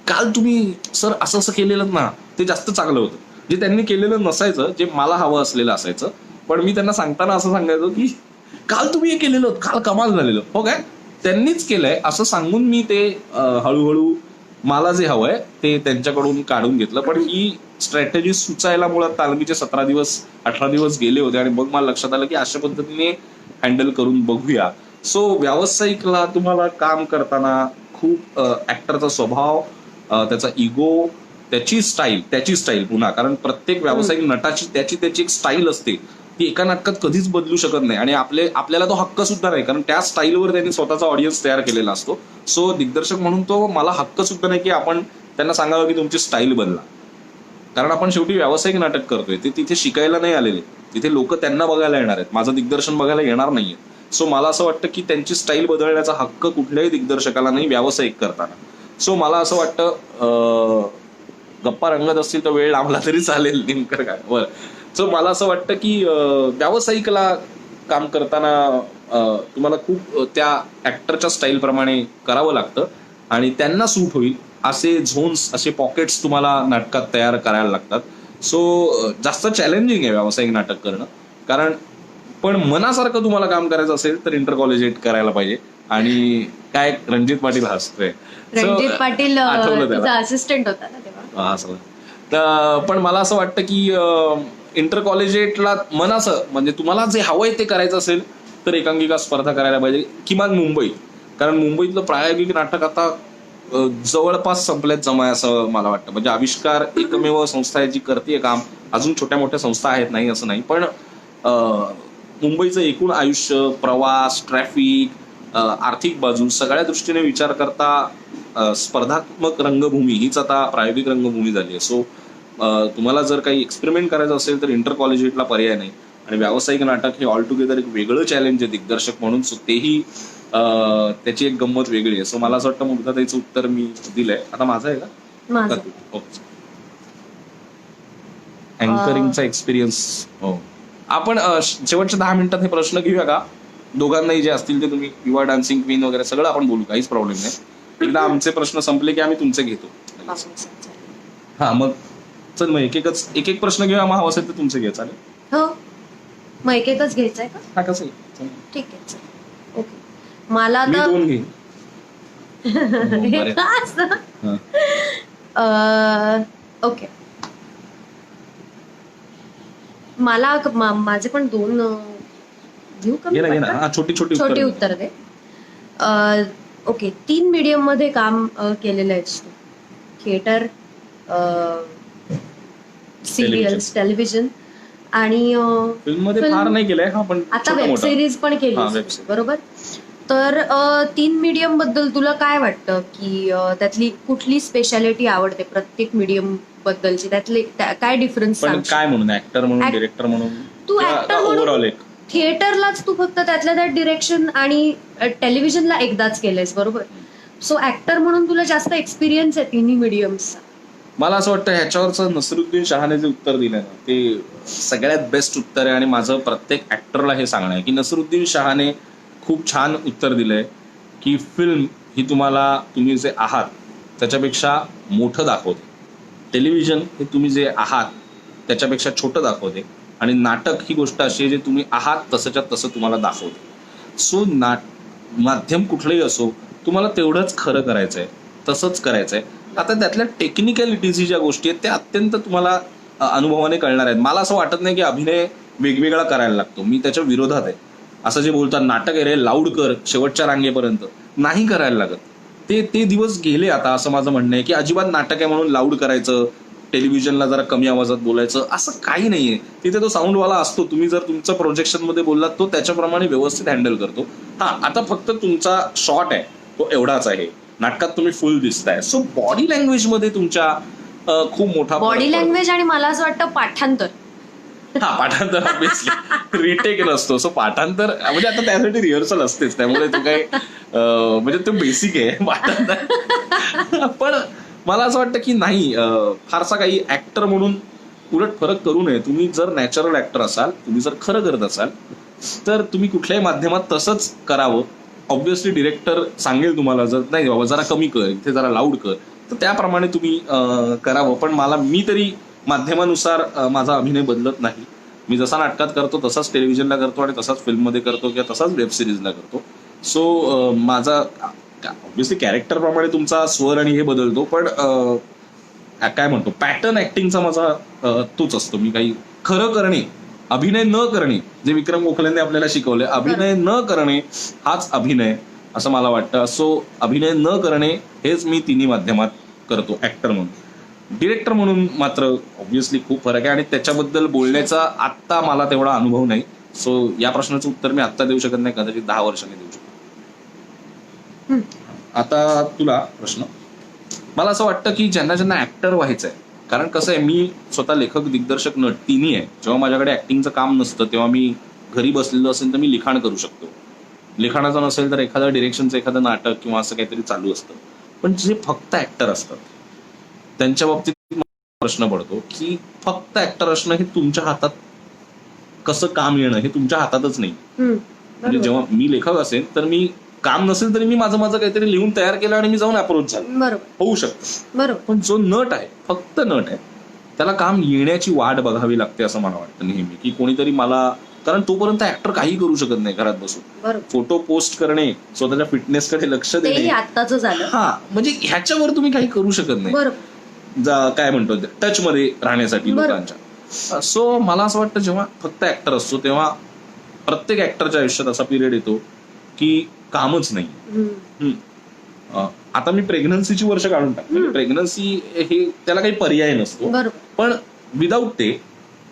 काल तुम्ही सर असं केलेलं ना, ते जास्त चांगलं होतं. जे त्यांनी केलेलं नसायचं, जे मला हवं असलेलं असायचं, पण मी त्यांना सांगताना असं सांगायचो की काल तुम्ही हे केलेलं, काल कमाल झालेलं. हो काय, त्यांनीच केलंय असं सांगून मी ते हळूहळू मला जे हवंय ते त्यांच्याकडून काढून घेतलं. पण ही स्ट्रॅटेजी सुचायला मुळात तालमीचे 17 दिवस 18 दिवस गेले होते, आणि मग मला लक्षात आलं की अशा पद्धतीने हँडल करून बघूया. सो व्यावसायिकला तुम्हाला काम करताना खूप ऍक्टरचा स्वभाव, त्याचा इगो, त्याची स्टाईल पुन्हा, कारण प्रत्येक व्यावसायिक नटाची त्याची एक स्टाईल असते, ती एका नाटकात कधीच बदलू शकत नाही. आणि आपल्याला तो हक्क सुद्धा नाही, कारण त्या स्टाईलवर त्यांनी स्वतःचा ऑडियन्स तयार केलेला असतो. सो दिग्दर्शक म्हणून तो मला हक्क सुद्धा नाही की आपण त्यांना सांगावं की तुमची स्टाईल बदला, कारण आपण शेवटी व्यावसायिक नाटक करतोय. ते तिथे शिकायला नाही आलेले, तिथे लोक त्यांना बघायला येणार आहेत, माझं दिग्दर्शन बघायला येणार नाहीये. सो मला असं वाटतं की त्यांची स्टाईल बदलण्याचा हक्क कुठल्याही दिग्दर्शकाला नाही व्यावसायिक करताना. सो मला असं वाटतं, गप्पा रंगत असतील तर वेळ लांबला तरी चालेल, नेमकं काय बरं. सो मला असं वाटतं की व्यावसायिकला काम करताना तुम्हाला खूप त्या ऍक्टरच्या स्टाईल प्रमाणे करावं लागतं, आणि त्यांना सूट होईल असे झोन्स, असे पॉकेट्स तुम्हाला नाटकात तयार करायला लागतात. सो जास्त चॅलेंजिंग आहे व्यावसायिक नाटक करणं. कारण पण मनासारखं तुम्हाला काम करायचं असेल तर इंटर कॉलेजेट करायला पाहिजे. आणि काय रणजित पाटील हसतोय, रणजित पाटील आठवलं त्याला, असिस्टंट होता ना तेव्हा. हा सगळं. तर पण मला असं वाटतं की इंटर कॉलेजेटला मनाचं, म्हणजे तुम्हाला जे हवंय ते करायचं असेल तर एकांकिका स्पर्धा करायला पाहिजे, किमान मुंबईत. कारण मुंबईतलं प्रायोगिक नाटक आता जवळपास संपल्यात जमाय असं मला वाटतं. म्हणजे आविष्कार एकमेव संस्था आहे जी करते काम, अजून छोट्या मोठ्या संस्था आहेत, नाही असं नाही, पण मुंबईचं एकूण आयुष्य, प्रवास, ट्रॅफिक, आर्थिक बाजू, सगळ्या दृष्टीने विचार करता स्पर्धात्मक रंगभूमी हीच आता प्रायोगिक रंगभूमी झाली आहे. सो तुम्हाला जर काही एक्सपेरिमेंट करायचं असेल तर इंटर कॉलेजेटला पर्याय नाही. आणि व्यावसायिक नाटक हे ऑल टुगेदर एक वेगळं चॅलेंज आहे दिग्दर्शक म्हणून. सो तेही त्याची एक गंमत वेगळी आहे. सो मला असं वाटतं मुग्धाताईचं उत्तर मी दिलंय. आता माझं आहे का अँकरिंगचा एक्सपिरियन्स? हो. आपण शेवटच्या 10 मिनिटात हे प्रश्न घेऊया का? दोघांनाही जे असतील ते तुम्ही, युवा डान्सिंग क्वीन वगैरे सगळं आपण बोलू, काहीच प्रॉब्लेम नाही. एकदा आमचे प्रश्न संपले की आम्ही तुमचे घेतो. हा, मग चल मग एक एक प्रश्न घेऊया. मग हवं असेल तर तुमचे घ्या, चालेल? हो, मग एकच घ्यायचंय का? हा, कसं ठीक आहे, चल. ओके, मला मी आता 2 घेईन. ओके, मला माझे पण दोन घेऊ का मी घे ना पटकन? हा, छोटी छोटी छोटी उत्तर उत्तर दे. ओके, 3 मीडियम मध्ये काम केलेलं आहेस तू. थिएटर, सिरियल्स, टेलिव्हिजन आणि फिल्म मध्ये film. फार नाही केलंय हा, पण आता छोटं वेब मोठं. सिरीज पण हा, केली web series. बरोबर. तर 3 मीडियम बद्दल तुला काय वाटतं की त्यातली कुठली स्पेशालिटी आवडते प्रत्येक मीडियम बद्दलची, त्यातले काय डिफरन्स पण काय म्हणून ऍक्टर म्हणून, Act- डिरेक्टर म्हणून, तू ऍक्टर म्हणून ओव्हरऑल एक थिएटरलाच तू फक्त त्यातल्या त्यात डिरेक्शन आणि टेलिव्हिजनला एकदाच केलंयस बरोबर. सो ऍक्टर म्हणून तुला जास्त एक्सपिरियन्स आहे तिन्ही मीडियम्सचा. मला असं वाटतं ह्याच्यावरचं नसरुद्दीन शहाने जे उत्तर दिलंय ना ते सगळ्यात बेस्ट उत्तर आहे. आणि माझं प्रत्येक ऍक्टरला हे सांगणं आहे की नसरुद्दीन शहाने खूप छान उत्तर दिलंय की फिल्म ही तुम्ही जे आहात त्याच्यापेक्षा मोठं दाखवते, टेलिव्हिजन हे तुम्ही जे आहात त्याच्यापेक्षा छोटं दाखवते, आणि नाटक ही गोष्ट अशी आहे जे तुम्ही आहात तसंच्या तसं तुम्हाला दाखवते. सो माध्यम कुठलंही असो तुम्हाला तेवढंच खरं करायचंय, तसंच करायचंय. आता त्यातल्या टेक्निकॅलिटीज ज्या गोष्टी आहेत त्या अत्यंत तुम्हाला अनुभवाने कळणार आहेत. मला असं वाटत नाही की अभिनय वेगवेगळा करायला लागतो, मी त्याच्या विरोधात आहे. असं जे बोलतात नाटक आहे रे लाऊड कर शेवटच्या रांगेपर्यंत, नाही करायला लागत. ते दिवस गेले आता, असं माझं म्हणणं आहे की अजिबात नाटक आहे म्हणून लाऊड करायचं, टेलिव्हिजनला जरा कमी आवाजात बोलायचं, असं काही नाहीये. तिथे तो साऊंडवाला असतो, तुम्ही जर तुमचं प्रोजेक्शन मध्ये बोललात तो त्याच्याप्रमाणे व्यवस्थित हँडल करतो. हा, आता फक्त तुमचा शॉट आहे तो एवढाच आहे, नाटकात तुम्ही फुल दिसताय. सो बॉडी लँग्वेज मध्ये तुमच्या खूप मोठा बॉडी लँग्वेज आणि मला असं वाटतं पाठांतर. हा, पाठांतर ऑब्विसली रिटेक नसतो. सो पाठांतर म्हणजे आता त्यासाठी रिहर्सल असतेच, त्यामुळे तो काही म्हणजे तो बेसिक आहे पाठांतर. पण मला असं वाटतं की नाही, फारसा काही ऍक्टर म्हणून उलट फरक करू नये. तुम्ही जर नॅचरल ऍक्टर असाल, तुम्ही जर खरं करत असाल तर तुम्ही कुठल्याही माध्यमात तसंच करावं. ऑब्व्हियसली डिरेक्टर सांगेल तुम्हाला जर नाही बाबा जरा कमी कर, इथे जरा लाऊड कर, तर त्याप्रमाणे तुम्ही करावं. पण मी तरी माध्यमानुसार माझा अभिनय बदलत नाही. मी जसा नाटकात करतो तसाच टेलिव्हिजनला करतो आणि तसाच फिल्ममध्ये करतो किंवा तसाच वेब सिरीजला करतो. सो माझा ऑब्व्हियसली कॅरेक्टर प्रमाणे तुमचा स्वर आणि हे बदलतो, पण काय म्हणतो पॅटर्न ऍक्टिंगचा माझा तोच असतो. मी काही खरं करणे, अभिनय न करणे, जे विक्रम गोखलेंनी आपल्याला शिकवले, अभिनय न करणे हाच अभिनय असं मला वाटतं. सो अभिनय न करणे हेच मी तिन्ही माध्यमात करतो ऍक्टर म्हणून. डिरेक्टर म्हणून मात्र ऑब्व्हियसली खूप फरक आहे आणि त्याच्याबद्दल बोलण्याचा आत्ता मला तेवढा अनुभव नाही. सो या प्रश्नाचं उत्तर मी आत्ता देऊ शकत नाही, कदाचित 10 वर्षांनी देऊ शकतो. आता तुला प्रश्न, मला असं वाटतं की ज्यांना ज्यांना ऍक्टर व्हायचंय, कारण कसं आहे मी स्वतः लेखक, दिग्दर्शक, नट तिन्ही आहे. जेव्हा माझ्याकडे ऍक्टिंगचं काम नसतं तेव्हा मी घरी बसलेलो असेल तर मी लिखाण करू शकतो. लिखाणाचं नसेल तर एखादं डिरेक्शनचं एखादं नाटक किंवा असं काहीतरी चालू असतं. पण जे फक्त ऍक्टर असतात त्यांच्या बाबतीत प्रश्न पडतो की फक्त ऍक्टर असणं हे तुमच्या हातात कसं काम येणं हे तुमच्या हातातच नाही. म्हणजे जेव्हा मी लेखक असेल तर मी काम नसेल तरी मी माझं काहीतरी लिहून तयार केलं आणि मी जाऊन अप्रोच झालो, बरोबर होऊ शकतं. बरोबर. पण जो नट आहे, फक्त नट आहे, त्याला काम येण्याची वाट बघावी लागते असं मला वाटतं नेहमी. की कोणीतरी मला, कारण तोपर्यंत ऍक्टर काही करू शकत नाही घरात बसून. बरोबर, फोटो पोस्ट करणे, स्वतःच्या फिटनेसकडे लक्ष देणे, तेही आत्ताच झालं. हा म्हणजे ह्याच्यावर तुम्ही काही करू शकत नाही. बरोबर, काय म्हणतो टच मध्ये राहण्यासाठी बरोबर. लोकांच्या. सो मला असं वाटतं जेव्हा फक्त ऍक्टर असतो तेव्हा प्रत्येक ऍक्टरच्या आयुष्यात असा पिरियड येतो की कामच नाही. आता मी प्रेग्नन्सीची वर्ष काढून टाकतो. प्रेग्नन्सी हे त्याला काही पर्याय नसतो, बरोबर. पण विदाऊट ते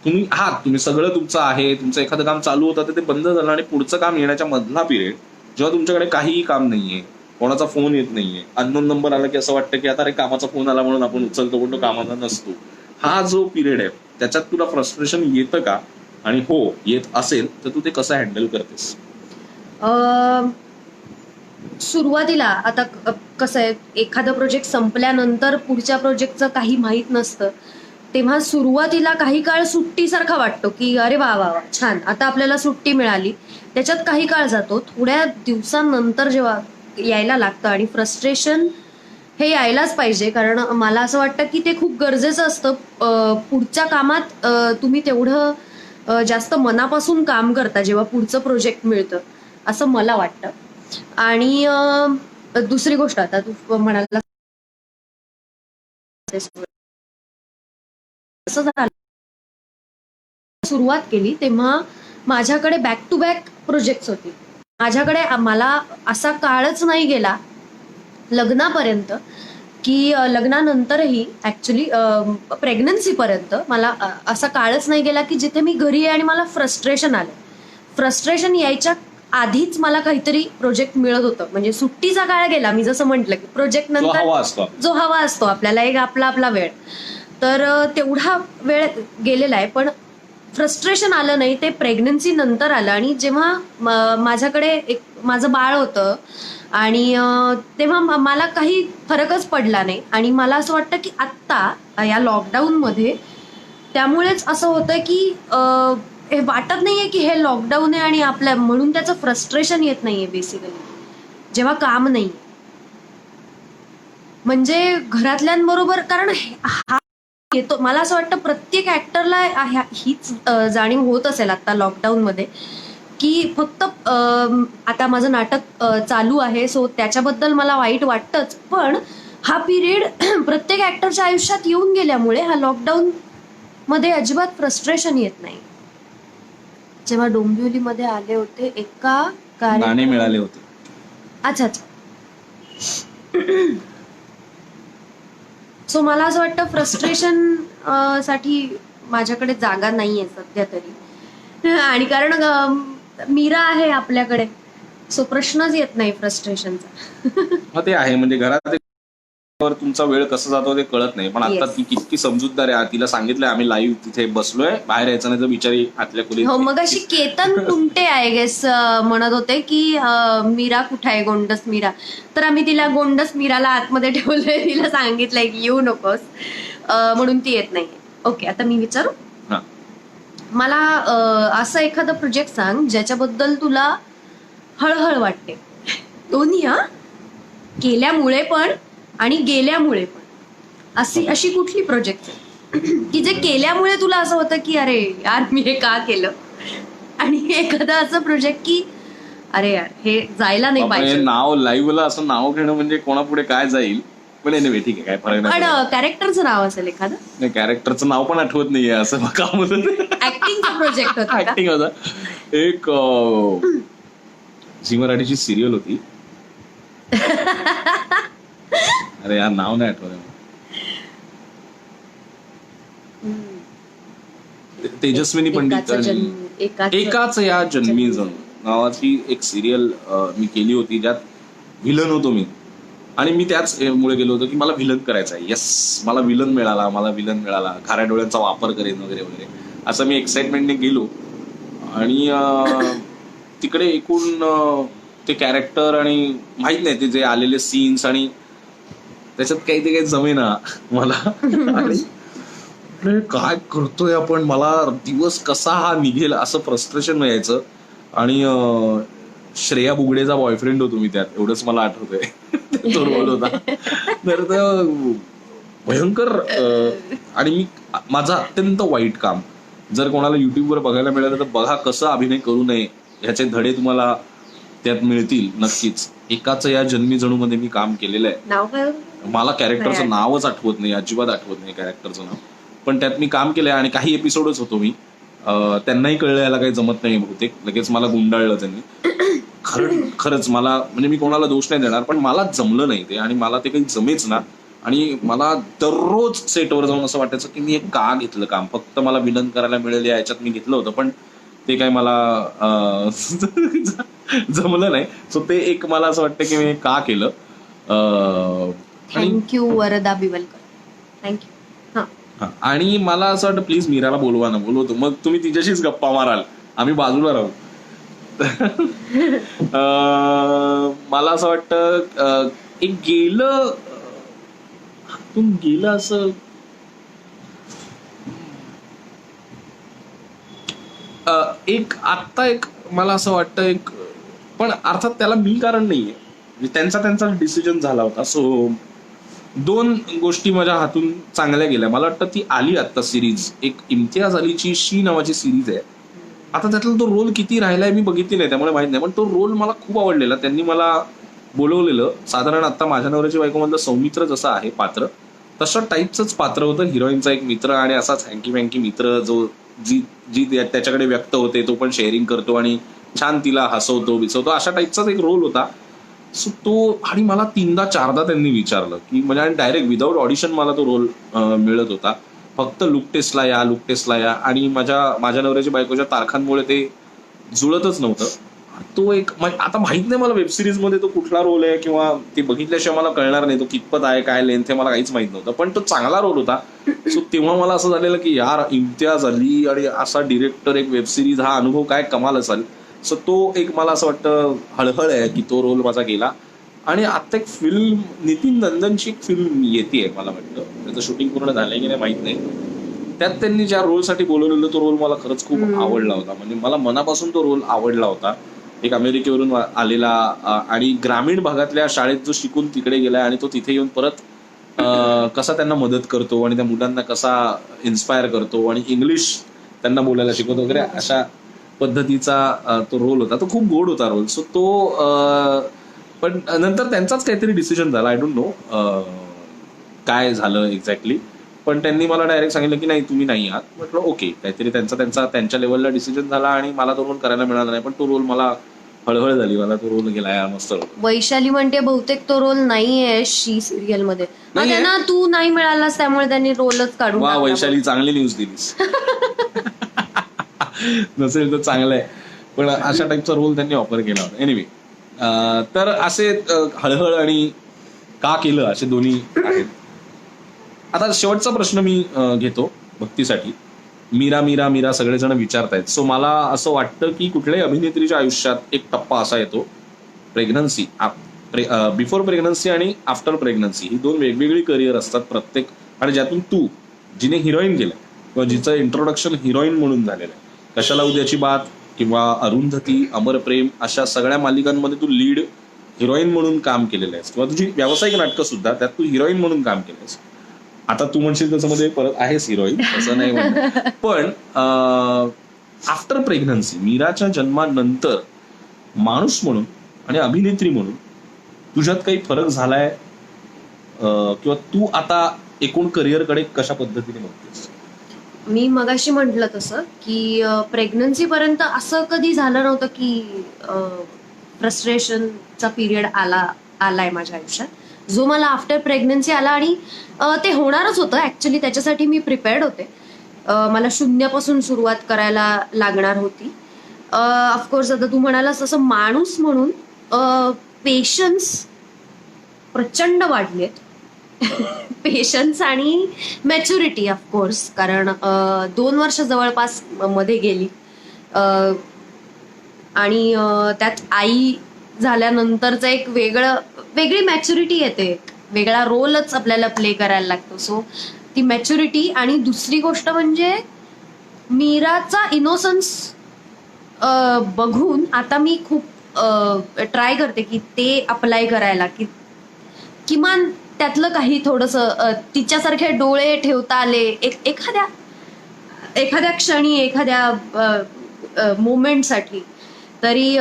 तुम्ही सगळं तुमचं आहे, तुमचं एखादं काम चालू होतं तर ते बंद झालं आणि पुढचं काम येण्याच्या मधला पिरियड जेव्हा तुमच्याकडे काहीही काम नाहीये, कोणाचा फोन येत नाहीये, अननोन नंबर आला की असं वाटतं की आता रे कामाचा फोन आला म्हणून आपण उचलतो, पण तो कामाचा नसतो. हा जो पिरियड आहे त्याच्यात तुला फ्रस्ट्रेशन येतं का, आणि हो येत असेल तर तू ते कसं हँडल करतेस? सुरुवातीला आता कसं आहे, एखादं प्रोजेक्ट संपल्यानंतर पुढच्या प्रोजेक्टचं काही माहीत नसतं, तेव्हा सुरुवातीला काही काळ सुट्टीसारखा वाटतो की अरे वा वा वा छान, आता आपल्याला सुट्टी मिळाली. त्याच्यात काही काळ जातो, थोड्या दिवसांनंतर जेव्हा यायला लागतं आणि फ्रस्ट्रेशन हे यायलाच पाहिजे, कारण मला असं वाटतं की ते खूप गरजेचं असतं. पुढच्या कामात तुम्ही तेवढं जास्त मनापासून काम करता जेव्हा पुढचं प्रोजेक्ट मिळतं, असं मला वाटतं. आणि दुसरी गोष्ट, आता तू म्हणाला असं झालं, सुरुवात केली तेव्हा माझ्याकडे बॅक टू बॅक प्रोजेक्ट्स होते. माझ्याकडे मला असा काळच नाही गेला लग्नापर्यंत की लग्नानंतरही ऍक्च्युली प्रेग्नन्सीपर्यंत मला असा काळच नाही गेला की जिथे मी घरी आहे आणि मला फ्रस्ट्रेशन आलं. फ्रस्ट्रेशन यायच्या आधीच मला काहीतरी प्रोजेक्ट मिळत होतं. म्हणजे सुट्टीचा काळ गेला, मी जसं म्हटलं की प्रोजेक्ट जो नंतर हवा असतो जो हवा असतो आपल्याला, एक आपला आपला वेळ, तर तेवढा वेळ गेलेला आहे. पण फ्रस्ट्रेशन आलं नाही, ते प्रेग्नन्सी नंतर आलं. आणि जेव्हा माझ्याकडे एक माझं बाळ होतं आणि तेव्हा मला काही फरकच पडला नाही. आणि मला असं वाटतं की आत्ता या लॉकडाऊनमध्ये त्यामुळेच असं होतं की हे वाटत नाहीये की हे लॉकडाऊन आहे आणि आपल्या म्हणून त्याचं फ्रस्ट्रेशन येत नाहीये बेसिकली, जेव्हा काम नाही. म्हणजे घरातल्यांबरोबर, कारण हा येतो, मला असं वाटतं प्रत्येक ऍक्टरला हीच जाणीव होत असेल आता लॉकडाऊनमध्ये की फक्त आता माझं नाटक चालू आहे सो त्याच्याबद्दल मला वाईट वाटतंच, पण हा पिरियड प्रत्येक ऍक्टरच्या आयुष्यात येऊन गेल्यामुळे हा लॉकडाऊन मध्ये अजिबात फ्रस्ट्रेशन येत नाही. जेव्हा डोंबिवलीमध्ये आले होते एका नाणे मिळाले होते. अच्छा अच्छा. सो मला असं वाटतं फ्रस्ट्रेशन साठी माझ्याकडे जागा नाहीये सध्या तरी. आणि कारण मीरा आहे आपल्याकडे, सो प्रश्नच येत नाही फ्रस्ट्रेशनचा. मग ते आहे, म्हणजे घरात तुमचा वेळ कसा जातो ते कळत नाही. पण आता Yes. ती किती समजूतदार आहे. तिला सांगितलंय आम्ही लाईव्ह तिथे बसलोय, बाहेर यायचं नाही तर बिचारी आतल्या खोलीत. हो, मग अशी केतन कुंटे आय गेस म्हणत होते की मीरा कुठे आहे, गोंडस मीरा. तर आम्ही तिला गोंडस मीराला आतमध्ये ठेवलंय, तिला सांगितलंय की येऊ नकोस म्हणून ती येत नाही. ओके, आता मी विचारू. हा. मला असं एखादं प्रोजेक्ट सांग ज्याच्याबद्दल तुला हळहळ वाटते. दोन्ही, हा, केल्यामुळे पण आणि गेल्यामुळे पण. अशी कुठली प्रोजेक्ट की जे केल्यामुळे तुला असं होतं की अरे यार मी हे का केलं, आणि एखादा असं प्रोजेक्ट की अरे यार हे जायला नाही बापरे, पाहिजे. नाव लाईव्हला असं नाव घेणं म्हणजे कोणापुढे काय जाईल. पण anyway, ठीक आहे, काय फरक नाही. पण कॅरेक्टरचं नाव असेल एखादं. नाही, कॅरेक्टरचं नाव पण आठवत नाहीये असं काम होतं. ऍक्टिंगचा प्रोजेक्ट होता का? ऍक्टिंग होता. एक झी मराठीची सिरियल होती. अरे यार नाव नाही आठवत. तेजस्विनी पंडित एकाच या जन्मी जणू नावाची एक सिरियल मी केली होती, ज्यात व्हिलन होतो मी. आणि मी त्याच मुळे गेलो होतो की मला व्हिलन करायचं आहे. येस, मला व्हिलन मिळाला, खाऱ्या डोळ्यांचा वापर करेन वगैरे वगैरे, असं मी एक्साइटमेंटने गेलो. आणि तिकडे एकूण ते कॅरेक्टर आणि माहित नाही ते जे आलेले सीन्स आणि त्याच्यात काही ते काही जमेना मला. आणि काय करतोय आपण, मला दिवस कसा हा निघेल असं फ्रस्ट्रेशन यायचं. आणि श्रेया बुगडेचा बॉयफ्रेंड होतो मी त्यात, एवढंच मला आठवतंय. तो रोल होता. तर भयंकर. आणि मी माझं अत्यंत वाईट काम, जर कोणाला युट्यूबवर बघायला मिळालं तर बघा, कसं अभिनय करू नये ह्याचे धडे तुम्हाला त्यात मिळतील नक्कीच. एकाच या जन्मी जणू मध्ये मी काम केलेलं आहे. नाव काय? मला कॅरेक्टरचं नावच आठवत नाही, अजिबात आठवत नाही कॅरेक्टरचं नाव. पण त्यात मी काम केलंय आणि काही एपिसोडच होतो मी. त्यांनाही कळलं याला काही जमत नाही बहुतेक, लगेच मला गुंडाळलं त्यांनी. खरंच मला, म्हणजे मी कोणाला दोष नाही देणार, पण मला जमलं नाही ते, आणि मला ते काही जमेच ना. आणि मला दररोज सेटवर जाऊन असं वाटायचं की मी हे का घेतलं काम, फक्त मला विलन करायला मिळेल याच्यात मी घेतलं होतं, पण ते काही मला जमलं नाही. सो ते एक मला असं वाटतं की मी का केलं. थँक्यू वरदा बिवलकर, थँक्यू. आणि मला असं वाटतं प्लीज मीराला बोलवा ना. बोलवतो, मग तुम्ही तिच्याशीच गप्पा माराल, आम्ही बाजूला राहू. मला असं वाटतं एक गेलं असं आत्ता एक मला असं वाटतं एक, पण अर्थात त्याला मी कारण नाहीये, त्यांचा डिसिजन झाला होता. सो 2 गोष्टी माझ्या हातून चांगल्या गेल्या. मला वाटतं ती आली आता सिरीज, एक इम्तियाज अलीची शी नावाची सिरीज आहे. आता त्यातला तो रोल किती राहिलाय मी बघितली नाही, त्यामुळे माहित नाही, पण तो रोल मला खूप आवडलेला. त्यांनी मला बोलवलेलं, साधारण आता माझ्या नवऱ्याची बायको मधलं सौमित्र जसं आहे पात्र, तशा टाईपचंच पात्र होतं. हिरोईनचा एक मित्र आणि असाच हँकी वँकी मित्र जो जी जी त्याच्याकडे व्यक्त होते, तो पण शेअरिंग करतो आणि छान तिला हसवतो बिसवतो, अशा टाईपचाच एक रोल होता. सो तो, आणि मला 3दा 4दा त्यांनी विचारलं की म्हणजे, आणि डायरेक्ट विदाऊट ऑडिशन मला तो रोल मिळत होता. फक्त लुक टेस्टला या आणि माझ्या नवऱ्याच्या बायकोच्या तारखांमुळे ते जुळतच नव्हतं. तो एक आता माहित नाही मला वेबसिरीजमध्ये तो कुठला रोल आहे किंवा ते बघितल्याशिवाय मला कळणार नाही तो कितपत आहे, काय लेंथ आहे, मला काहीच माहित नव्हतं, पण तो चांगला रोल होता. सो तेव्हा मला असं झालेलं की यार, इम्तियाज अली आणि असा डिरेक्टर, एक वेबसिरीज, हा अनुभव काय कमाल असेल. सो तो एक मला असं वाटतं हळहळ आहे की तो रोल माझा गेला. आणि आता एक फिल्म, नितीन नंदनची एक फिल्म येते मला वाटतं, त्याचं शूटिंग पूर्ण झालंय की नाही माहित नाही. त्यात त्यांनी ज्या रोलसाठी बोलवलेलं तो रोल मला खरंच खूप आवडला होता. म्हणजे मला मनापासून तो रोल आवडला होता. एक अमेरिकेवरून आलेला आणि ग्रामीण भागातल्या शाळेत जो शिकून तिकडे गेलाय आणि तो तिथे येऊन परत कसा त्यांना मदत करतो आणि त्या मुलांना कसा इन्स्पायर करतो आणि इंग्लिश त्यांना बोलायला शिकवतो वगैरे, अशा पद्धतीचा तो रोल होता. तो खूप गोड होता रोल. सो तो पण नंतर त्यांचाच काहीतरी डिसिजन झाला. आय डोंट नो काय झालं एक्झॅक्टली, पण त्यांनी मला डायरेक्ट सांगितलं की नाही, तुम्ही नाही आहात. म्हटलं ओके, काहीतरी त्यांच्या लेवलला डिसिजन झाला आणि मला तो रोल करायला मिळाला नाही. पण तो रोल मला हळहळ झाली, मला तो रोल गेला, यार मस्त रोल. वैशाली म्हणते बहुतेक तो रोल नाहीये शी सिरियल मध्ये. नाहीये? त्यांना तू नाही मिळालास त्यामुळे त्यांनी रोलच काढून वा, टाकला. वैशाली चांगली न्यूज दिलीस. नसेल तर चांगलं आहे, पण अशा टाईपचा रोल त्यांनी ऑफर केला होता. एनिवे, तर असे हळहळ आणि का केलं असे दोन्ही आहेत. आता शेवटचा प्रश्न मी घेतो भक्तीसाठी. मीरा मीरा मीरा सगळेजण विचारतायत. सो मला असं वाटतं की कुठल्याही अभिनेत्रीच्या आयुष्यात एक टप्पा असा येतो, प्रेग्नन्सी, बिफोर प्रेग्नन्सी आणि आफ्टर प्रेग्नन्सी, ही दोन वेगवेगळी करिअर असतात प्रत्येक. आणि ज्यातून तू, जिने हिरोईन केलं किंवा जिचं इंट्रोडक्शन हिरोईन म्हणून झालेलं आहे, कशाला उद्याची बात किंवा अरुंधती, अमर प्रेम, अशा सगळ्या मालिकांमध्ये तू लीड हिरोईन म्हणून काम केलेलं आहेस, किंवा तुझी व्यावसायिक नाटकं सुद्धा त्यात तू हिरोईन म्हणून काम केलं आहेस. आता तू म्हणशील त्याच्यामध्ये परत आहेस हिरोईन, असं नाही म्हणत, पण आफ्टर प्रेग्नन्सी, मीराच्या जन्मानंतर माणूस म्हणून आणि अभिनेत्री म्हणून तुझ्यात काही फरक झालाय, किंवा तू आता एकूण करिअरकडे कशा पद्धतीने बघतेस? मी मगाशी म्हटलं तसं की प्रेग्नन्सी पर्यंत असं कधी झालं नव्हतं की फ्रस्ट्रेशनचा पिरियड आलाय माझ्या आयुष्यात, जो मला आफ्टर प्रेग्नन्सी आला. आणि ते होणारच होतं ऍक्च्युली, त्याच्यासाठी मी प्रिपेअर्ड होते. मला शून्यापासून सुरुवात करायला लागणार होती. ऑफकोर्स आता तू म्हणालास तसं माणूस म्हणून पेशन्स प्रचंड वाढलेत. पेशन्स आणि मॅच्युरिटी ऑफकोर्स, कारण 2 वर्ष जवळपास मध्ये गेली. आणि त्यात आई झाल्यानंतरचं एक वेगळी मॅच्युरिटी येते, वेगळा रोलच आपल्याला प्ले करायला लागतो. सो ती मॅच्युरिटी. आणि दुसरी गोष्ट म्हणजे मीराचा इनोसन्स बघून आता मी खूप ट्राय करते की ते अप्लाय करायला, की किमान त्यातलं काही थोडंसं तिच्यासारखे डोळे ठेवता आले एखाद्या क्षणी, एखाद्या मोमेंटसाठी, तरी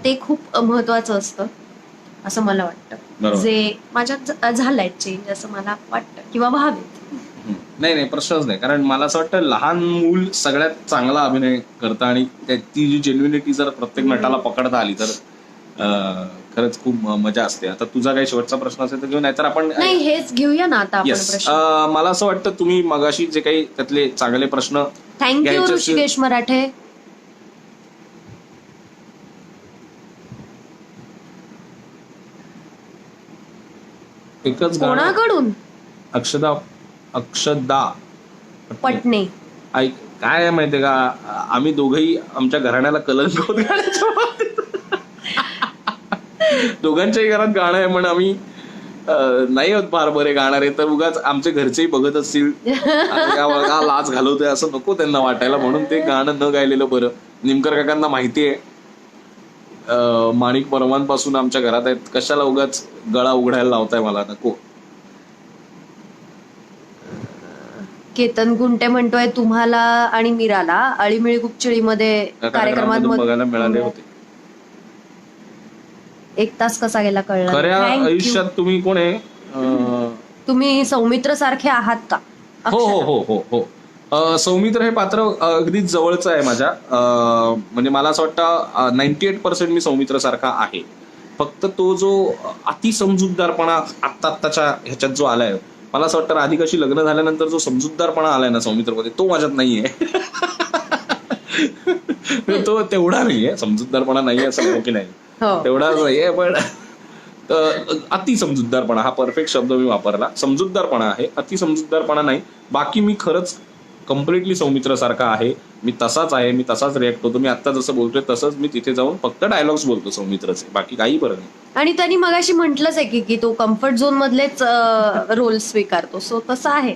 ते खूप महत्वाचं असतं असं मला वाटतं. जे माझ्यात झालंय चेंज असं मला वाटतं, किंवा व्हावेत. नाही, प्रश्नच नाही. कारण मला असं वाटतं लहान मूल सगळ्यात चांगला अभिनय करतं आणि ती जी जेन्युनिटी जर प्रत्येक नटाला पकडता आली तर खरंच खूप मजा असते. आता तुझा काही शेवटचा प्रश्न असेल तर घेऊ, नाहीतर आपण नाही हेच घेऊया ना आता आपण प्रश्न. मला असं वाटतं तुम्ही मगाशी जे काही त्यातले चांगले प्रश्न, थँक्यू ऋषिकेश मराठे. एकच कोणाकडून? अक्षदा पटणे. ऐक, काय आहे माहितीये का, आम्ही दोघंही आमच्या घराण्याला कलंक होत गाण्याच्या बाबतीत. दोघांच्याही घरात गाणं आहे, पण आम्ही नाही होत फार बरे गाणारे, तर उगाच आमचे घरचेही बघत असतील का लाच घालवतोय असं नको त्यांना वाटायला, म्हणून ते गाणं न गायलेलं बरं. निमकर काकांना माहितीये माणिक परवांपासून आमच्या घरात आहेत, कशाला उगाच गळा उघडायला लावताय मला, नको. केतन गुंटे म्हणतोय तुम्हाला आणि मीराला अळीमिळी गुपचिळीमध्ये कार्यक्रमात बघायला मिळाले होते. 1 तास कसा गेला कळला. खऱ्या आयुष्यात तुम्ही कोण आहे? तुम्ही सौमित्र सारखे आहात का? हो हो अक्षरा. हो हो हो सौमित्र हे पात्र अगदीच जवळचं आहे माझ्या. म्हणजे मला असं वाटतं 98% मी सौमित्र सारखा आहे. फक्त तो जो अतिसमजूतदारपणा आत्ताच्या ह्याच्यात जो आलाय, मला असं वाटतं राधिकाशी लग्न झाल्यानंतर जो समजूतदारपणा आलाय ना सौमित्रमध्ये, तो माझ्यात नाहीये. तो तेवढा नाहीये, समजूतदारपणा नाहीये असं नाही की नाही, हो. तेवढाच नाहीये, पण अतिसमजूतदारपणा हा परफेक्ट शब्द मी वापरला. समजूतदारपणा आहे, अतिसमजूतदारपणा नाही. बाकी मी खरंच कम्प्लिटली सौमित्र सारखा आहे. मी तसाच आहे, मी तसाच रिॲक्ट होतो. मी आता जसं बोलतोय तसंच मी तिथे जाऊन फक्त डायलॉग्स बोलतो सौमित्रचे, बाकी काही फरक नाही. आणि त्यांनी मगाशी म्हटलंच आहे की तो कम्फर्ट झोन मधलेच रोल स्वीकारतो. सो तसं आहे.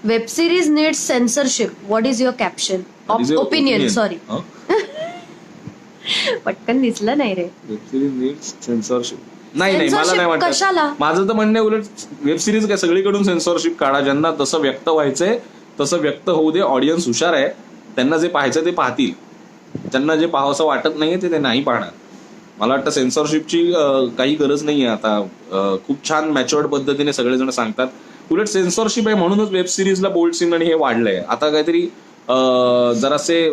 Web series needs censorship. What is your caption? What is your opinion. opinion? Sorry, हं? पटकन दिसलं नाही रे. Web series needs censorship. नाही मला नाही Censorship वाटत. कशाला? माझं तर म्हणणं आहे, उलट वेब सिरीज काय सगळीकडून सेन्सॉरशिप काढा. ज्यांना तसं व्यक्त व्हायचंय तसं व्यक्त होऊ दे. ऑडियन्स हुशार आहे, त्यांना जे पाहायचं ते पाहतील. ज्यांना जे पाहावंसं वाटत नाहीये ते नाही पाहणार. मला वाटतं सेन्सॉरशिपची काही गरज नाहीये आता. खूप छान मॅच्युअर्ड पद्धतीने सगळेजण सांगतात. उलट सेन्सॉरशिप आहे म्हणूनच वेब सिरीजला बोल्ड सीन आणि हे वाढलंय. आता काहीतरी जरासे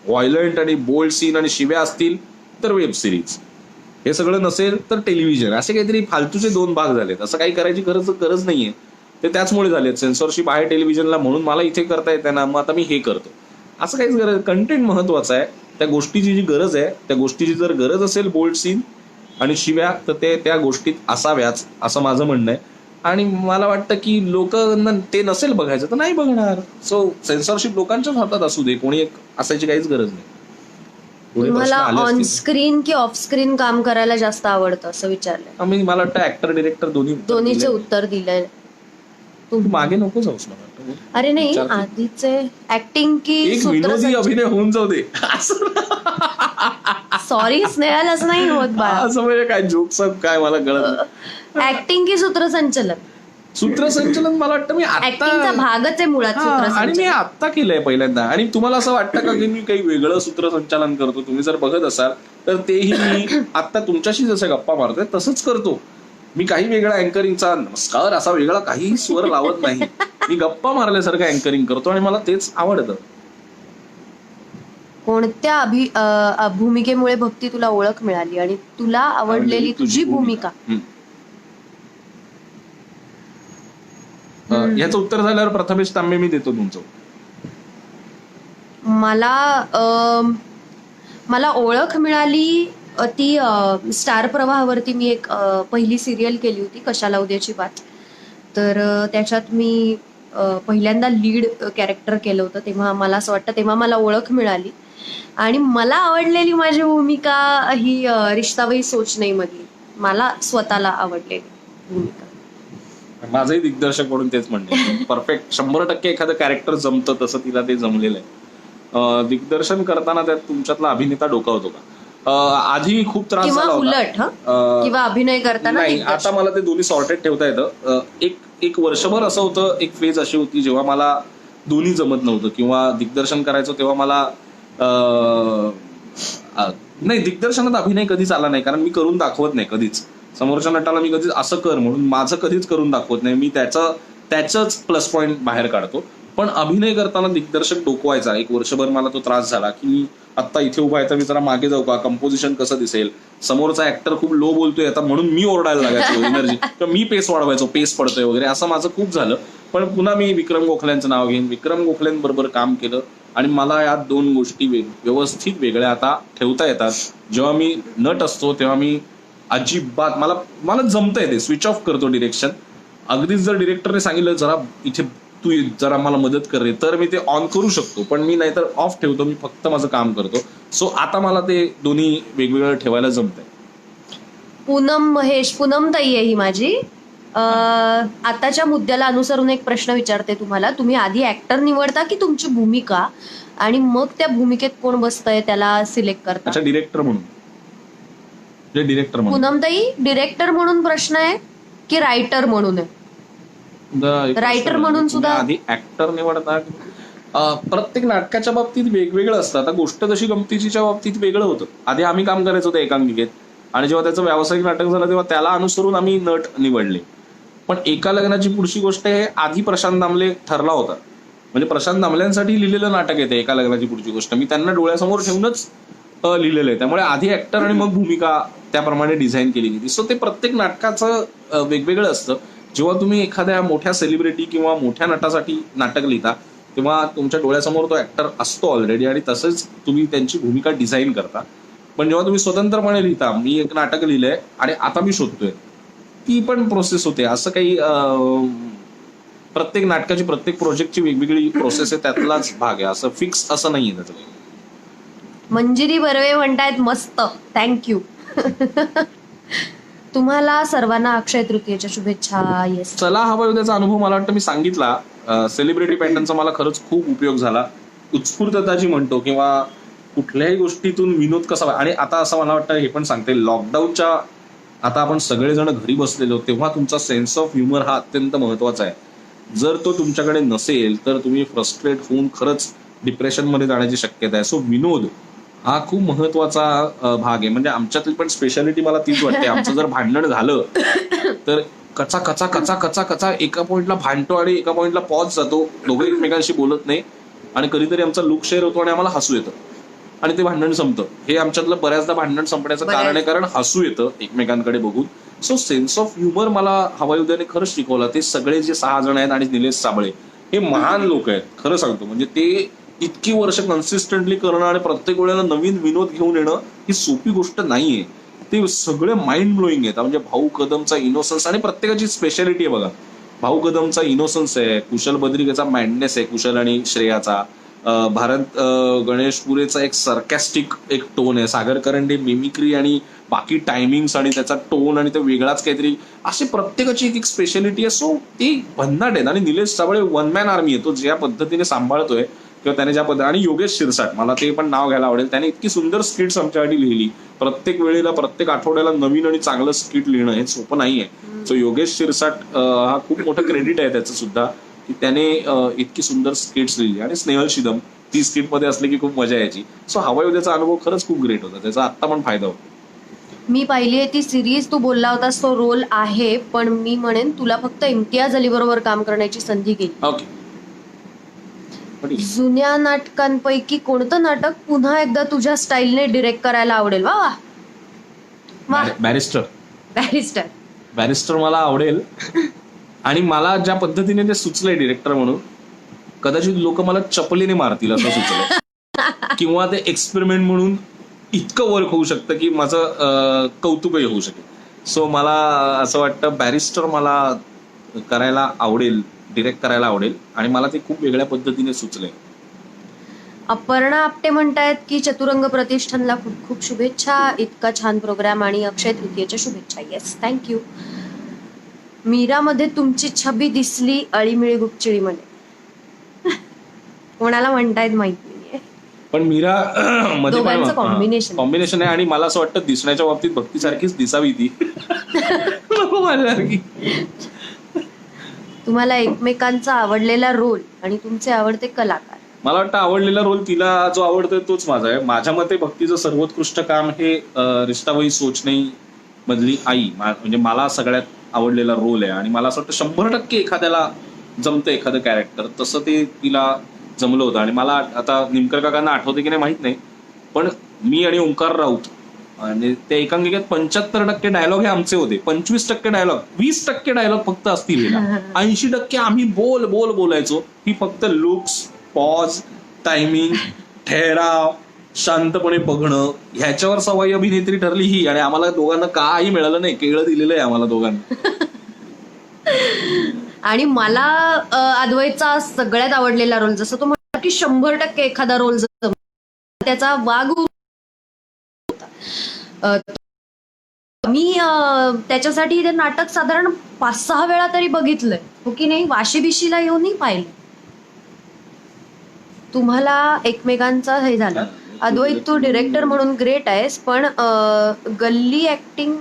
व्हायलंट आणि बोल्ड सीन आणि शिव्या असतील तर वेब सिरीज, हे सगळं नसेल तर टेलिव्हिजन, असे काहीतरी फालतूचे 2 भाग झालेत. असं काही करायची गरज नाहीये. ते त्याचमुळे झालेत. सेन्सॉरशिप आहे टेलिव्हिजनला म्हणून मला इथे करता येते ना, मग आता मी हे करतो. असं काहीच गरज. कंटेंट महत्वाचं आहे. त्या गोष्टीची जी गरज आहे, त्या गोष्टीची जर गरज असेल बोल्ड सीन आणि शिव्या, तर ते त्या गोष्टीत असाव्याच असं माझं म्हणणं आहे. आणि मला वाटतं की लोकांना ते नसेल बघायचं तर नाही बघणार. सो सेन्सॉरशिप लोकांच्याच हातात असू दे, कोणी एक असायची काहीच गरज नाही. पुढे प्रश्न तुम्हाला आले ऑन असतील. स्क्रीन की ऑफ स्क्रीन काम करायला जास्त आवडतं असं विचारलंय. मला वाटतं ऍक्टर डिरेक्टर दोन्हीचे दिले. उत्तर दिलंय. तू मागे नको जाऊस मला वाटतं. अरे नाही, विचारते. आधीचे ऍक्टिंग की एक विनोदी अभिनय होऊन जाऊ दे. सॉरी स्नेहल, असं नाही होत बाळा. असं म्हणजे काय जोक्स काय मला कळत नाही. ऍक्टिंग की सूत्रसंचलन? सूत्रसंचलन मला वाटतं मी ऍक्टिंगचा आता भागच आहे मुळात आणि मी सूत्रसंचलन. आत्ता केलंय पहिल्यांदा. आणि तुम्हाला असं वाटतं का की मी काही वेगळं सूत्रसंचालन करतो? तुम्ही जर बघत असाल तर तेही मी आत्ता तुमच्याशी जसं गप्पा मारतोय तसंच करतो. मी काही वेगळा अँकरिंगचा नमस्कार असा वेगळा काही स्वर लावत नाही. मी गप्पा मारल्यासारखं अँकरिंग करतो आणि मला तेच आवडतं. कोणत्या भूमिकेमुळे भक्ती तुला ओळख मिळाली आणि तुला आवडलेली तुझी भूमिका? याचं उत्तर झाल्यावर प्रथमेश तांबे मी देतो तुमचं. मला ओळख मिळाली ती स्टार प्रवाहावरती मी एक पहिली सिरियल केली होती, कशाला उद्याची बात. तर त्याच्यात मी पहिल्यांदा लीड कॅरेक्टर केलं होतं. तेव्हा मला असं वाटतं तेव्हा मला ओळख मिळाली. आणि मला आवडलेली माझी भूमिका ही रिश्तावही सोच नाही मधली मला स्वतःला आवडलेली भूमिका. माझंही दिग्दर्शक म्हणून तेच म्हणणे, परफेक्ट 100% एखादं कॅरेक्टर जमतं तसं तिला ते जमलेलं आहे. दिग्दर्शन करताना त्यात तुमच्यातला अभिनेता डोकावतो का? आधी खूप त्रास किंवा झाला उलट होता. किंवा अभिनय करताना नाही, दिग्दर्शक? आता मला ते दोन्ही सॉर्टेड ठेवता येतं. एक वर्षभर असं होतं, एक फेज अशी होती जेव्हा मला दोन्ही जमत नव्हतं किंवा दिग्दर्शन करायचं तेव्हा मला नाही, दिग्दर्शनात अभिनय कधीच आला नाही, कारण मी करून दाखवत नाही कधीच. समोरच्या नटाला मी कधीच असं कर म्हणून माझं कधीच करून दाखवत नाही. मी त्याचंच प्लस पॉईंट बाहेर काढतो. पण अभिनय करताना दिग्दर्शक डोकवायचा. एक वर्षभर मला तो त्रास झाला की मी आत्ता इथे उभा आहे तर मी जरा मागे जाऊ का, कंपोजिशन कसं दिसेल, समोरचा ऍक्टर खूप लो बोलतोय आता म्हणून मी ओरडायला लागायचो एनर्जी, तर मी पेस वाढवायचो, पेस पडतोय वगैरे, असं माझं खूप झालं. पण पुन्हा मी विक्रम गोखल्यांचं नाव घेईन, विक्रम गोखल्यांबरोबर काम केलं आणि मला या 2 गोष्टी व्यवस्थित वेगळ्या आता ठेवता येतात. जेव्हा मी नट असतो तेव्हा मी अजिबात मला जमतंय ते स्विच ऑफ करतो डिरेक्शन. अगदीच जर डिरेक्टरने सांगितलं जरा इथे तू जरा मला मदत कर रे, तर मी ते ऑन करू शकतो, पण मी नाहीतर ऑफ ठेवतो. मी फक्त माझं काम करतो. सो आता मला ते दोन्ही वेगवेगळं ठेवायला जमतंय. पूनम ताई आहे ही माझी. आताच्या मुद्द्याला अनुसरून एक प्रश्न विचारते तुम्हाला. तुम्ही आधी ऍक्टर निवडता की तुमची भूमिका, आणि मग त्या भूमिकेत कोण बसतंय त्याला सिलेक्ट करता? अच्छा, डिरेक्टर म्हणून. पूनम ताई, डिरेक्टर म्हणून प्रश्न आहे की रायटर म्हणून आहे? रायटर म्हणून सुद्धा आधी ऍक्टर निवडता. प्रत्येक नाटकाच्या बाबतीत वेगवेगळं असतं. आता गोष्ट जशी गमतीच्या बाबतीत वेगळं होतं. आधी आम्ही काम करायचो होतं एकांकिकेत, आणि जेव्हा त्याचं व्यावसायिक नाटक झालं तेव्हा त्याला अनुसरून आम्ही नट निवडले. पण एका लग्नाची पुढची गोष्ट हे आधी प्रशांत दामले ठरला होता. म्हणजे प्रशांत दामल्यांसाठी लिहिलेलं नाटक येते एका लग्नाची पुढची गोष्ट. मी त्यांना डोळ्यासमोर ठेवूनच लिहिलेलं आहे. त्यामुळे आधी ऍक्टर आणि मग भूमिका त्याप्रमाणे डिझाईन केली गेली. सो ते प्रत्येक नाटकाचं वेगवेगळं असतं. जेव्हा तुम्ही एखाद्या मोठ्या सेलिब्रिटी किंवा मोठ्या नटासाठी नाटक लिहिता तेव्हा तुमच्या डोळ्यासमोर तो ऍक्टर असतो ऑलरेडी आणि तसंच तुम्ही त्यांची भूमिका डिझाईन करता. पण जेव्हा तुम्ही स्वतंत्रपणे लिहिता, मी एक नाटक लिहिलंय आणि आता मी शोधतोय, ती पण प्रोसेस होते. असं काही प्रत्येक नाटकाची प्रत्येक प्रोजेक्टची वेगवेगळी प्रोसेस आहे, त्यातलाच भाग आहे. असं फिक्स असं नाहीये त्याचं काही. मंजिरी बर्वे म्हणतायत मस्त, थँक्यू. तुम्हाला सर्वांना अक्षय तृतीयेच्या शुभेच्छा. येस. चला हवा उद्याचा अनुभव मला वाटतं मी सांगितला. सेलिब्रिटी पॅटर्नचा मला खरंच खूप उपयोग झाला. उत्स्फूर्तता जी म्हणतो किंवा कुठल्याही गोष्टीतून विनोद कसा, आणि आता असं मला वाटतं हे पण सांगते, लॉकडाऊनच्या आता आपण सगळेजण घरी बसलेलो तेव्हा तुमचा सेन्स ऑफ ह्युमर हा अत्यंत महत्वाचा आहे. जर तो तुमच्याकडे नसेल तर तुम्ही फ्रस्ट्रेट होऊन खरंच डिप्रेशनमध्ये जाण्याची शक्यता आहे. सो विनोद हा खूप महत्वाचा भाग आहे. म्हणजे आमच्यातली पण स्पेशालिटी मला तीच वाटते. आमचं जर भांडण झालं तर कचा कचा कचा कचा कचा एका पॉइंटला भांडतो आणि एका पॉइंटला पॉज जातो, दोघे एकमेकांशी बोलत नाही आणि कधीतरी आमचा लुक शेअर होतो आणि आम्हाला हसू येतं आणि ते भांडण संपतं. हे आमच्यातलं बऱ्याचदा भांडण संपण्याचं कारण आहे, कारण हसू येतं एकमेकांकडे बघून. सो सेन्स ऑफ ह्युमर मला हवाई उद्याने खरंच शिकवला. ते सगळे जे 6 जण आहेत आणि निलेश साबळे हे महान लोक आहेत, खरं सांगतो. म्हणजे ते इतकी वर्ष कन्सिस्टंटली करणं आणि प्रत्येक वेळेला नवीन विनोद घेऊन येणं ही सोपी गोष्ट नाहीये. ते सगळे माइंड ब्लोईंग आहेत. म्हणजे भाऊ कदमचा इनोसन्स, आणि प्रत्येकाची स्पेशालिटी आहे बघा. भाऊ कदमचा इनोसन्स आहे, कुशल बद्रिकेचा मॅडनेस आहे, कुशल आणि श्रेयाचा, भारत गणेशपुरेचा एक सरकॅस्टिक एक टोन आहे, सागर करंडे मिमिक्री आणि बाकी टायमिंग्स आणि त्याचा टोन आणि ते वेगळाच काहीतरी, अशी प्रत्येकाची एक एक स्पेशालिटी आहे. सो ती भन्नाट आहेत. आणि Nilesh Sable one man army आहे. तो ज्या पद्धतीने सांभाळतोय किंवा त्याने ज्या पद्धतीने, आणि योगेश शिरसाट, मला ते पण नाव घ्यायला आवडेल, त्याने इतकी सुंदर स्किट्स आमच्यासाठी लिहिली. प्रत्येक वेळेला प्रत्येक आठवड्याला नवीन आणि चांगलं स्किट लिहिणं हे सोपं नाहीये. सो योगेश शिरसाट हा खूप मोठं क्रेडिट आहे त्याचं सुद्धा, की त्याने इतकी सुंदर स्किट्स लिहिली. आणि स्नेहल शिदम ती स्किट मध्ये असली की खूप मजा यायची. सो हवाई उद्याचा अनुभव खरंच खूप ग्रेट होता. त्याचा आता पण फायदा होतो. मी पाहिली आहे ती सिरीज, तू बोलला होतास तो रोल आहे, पण मी म्हणेन तुला फक्त इम्तियाज अली बरोबर काम करण्याची संधी गेली. ओके. जुन्या नाटकांपैकी कोणतं नाटक पुन्हा एकदा तुझ्या स्टाईलने डिरेक्ट करायला आवडेल? वा वा वा. बॅरिस्टर. बॅरिस्टर. बॅरिस्टर मला आवडेल. आणि मला ज्या पद्धतीने ते सुचलंय डिरेक्टर म्हणून, कदाचित लोक मला चपलीने मारतील असं सुचलंय. किंवा ते एक्सपेरिमेंट म्हणून इतकं वर्क होऊ शकतं की माझं कौतुकही होऊ शकेल. सो मला असं वाटतं बॅरिस्टर मला करायला आवडेल, डिरेक्ट करायला आवडेल. आणि मला ते खूप वेगळ्या पद्धतीने सुचलंय. अपर्णा आपटे म्हणतायत की चतुरंग प्रतिष्ठानला खूप खूप शुभेच्छा, इतका छान प्रोग्राम आणि अक्षय तृतीयेच्या शुभेच्छा. Yes, thank you. मीरामध्ये तुमची छबी दिसली अळीमिळी गुपचिळीमध्ये. कोणाला म्हणतायत माहिती नाहीये, पण मीरा मध्ये दोघांचं कॉम्बिनेशन आहे. आणि मला असं वाटतं दिसण्याच्या बाबतीत भक्तीसारखीच दिसावी ती. माझ्यासारखी. तुम्हाला एकमेकांचा आवडलेला रोल आणि तुमचे आवडते कलाकार? मला वाटतं आवडलेला रोल तिला जो आवडतोय तोच माझा आहे. माझ्या मते भक्तीचं सर्वोत्कृष्ट काम हे रिश्ता वही सोच नहीं मधली आई, म्हणजे मला सगळ्यात आवडलेला रोल आहे. आणि मला असं वाटतं 100% एखाद्याला जमतं एखादं कॅरेक्टर, तसं ते तिला जमलं होतं. आणि मला आता निमकर काकांना आठवते की नाही माहित नाही, पण मी आणि ओंकार राऊत आणि त्या एकांकिकेत 75% डायलॉग हे आमचे होते. 25% डायलॉग, 20% डायलॉग फक्त असतील. 80% आम्ही बोलायचो. ही फक्त लुक्स, पॉज, टायमिंग, ठहराव, शांतपणे बघणं, ह्याच्यावर सवाई अभिनेत्री ठरली ही. आणि आम्हाला दोघांना काही मिळालं नाही, केळं दिलेलं आहे आम्हाला दोघांना. आणि मला अद्वैतचा सगळ्यात आवडलेला रोल, जसं तो म्हणतो की 100% एखादा रोल त्याचा वाघ मी त्याच्यासाठी ते नाटक साधारण 5-6 वेळा तरी बघितलंय, हो की नाही. वाशीबिशीला येऊनही पाहिलं. तुम्हाला एकमेकांचा हे झालं. अद्वैत तू डिरेक्टर म्हणून ग्रेट आहेस, पण गल्ली ऍक्टिंग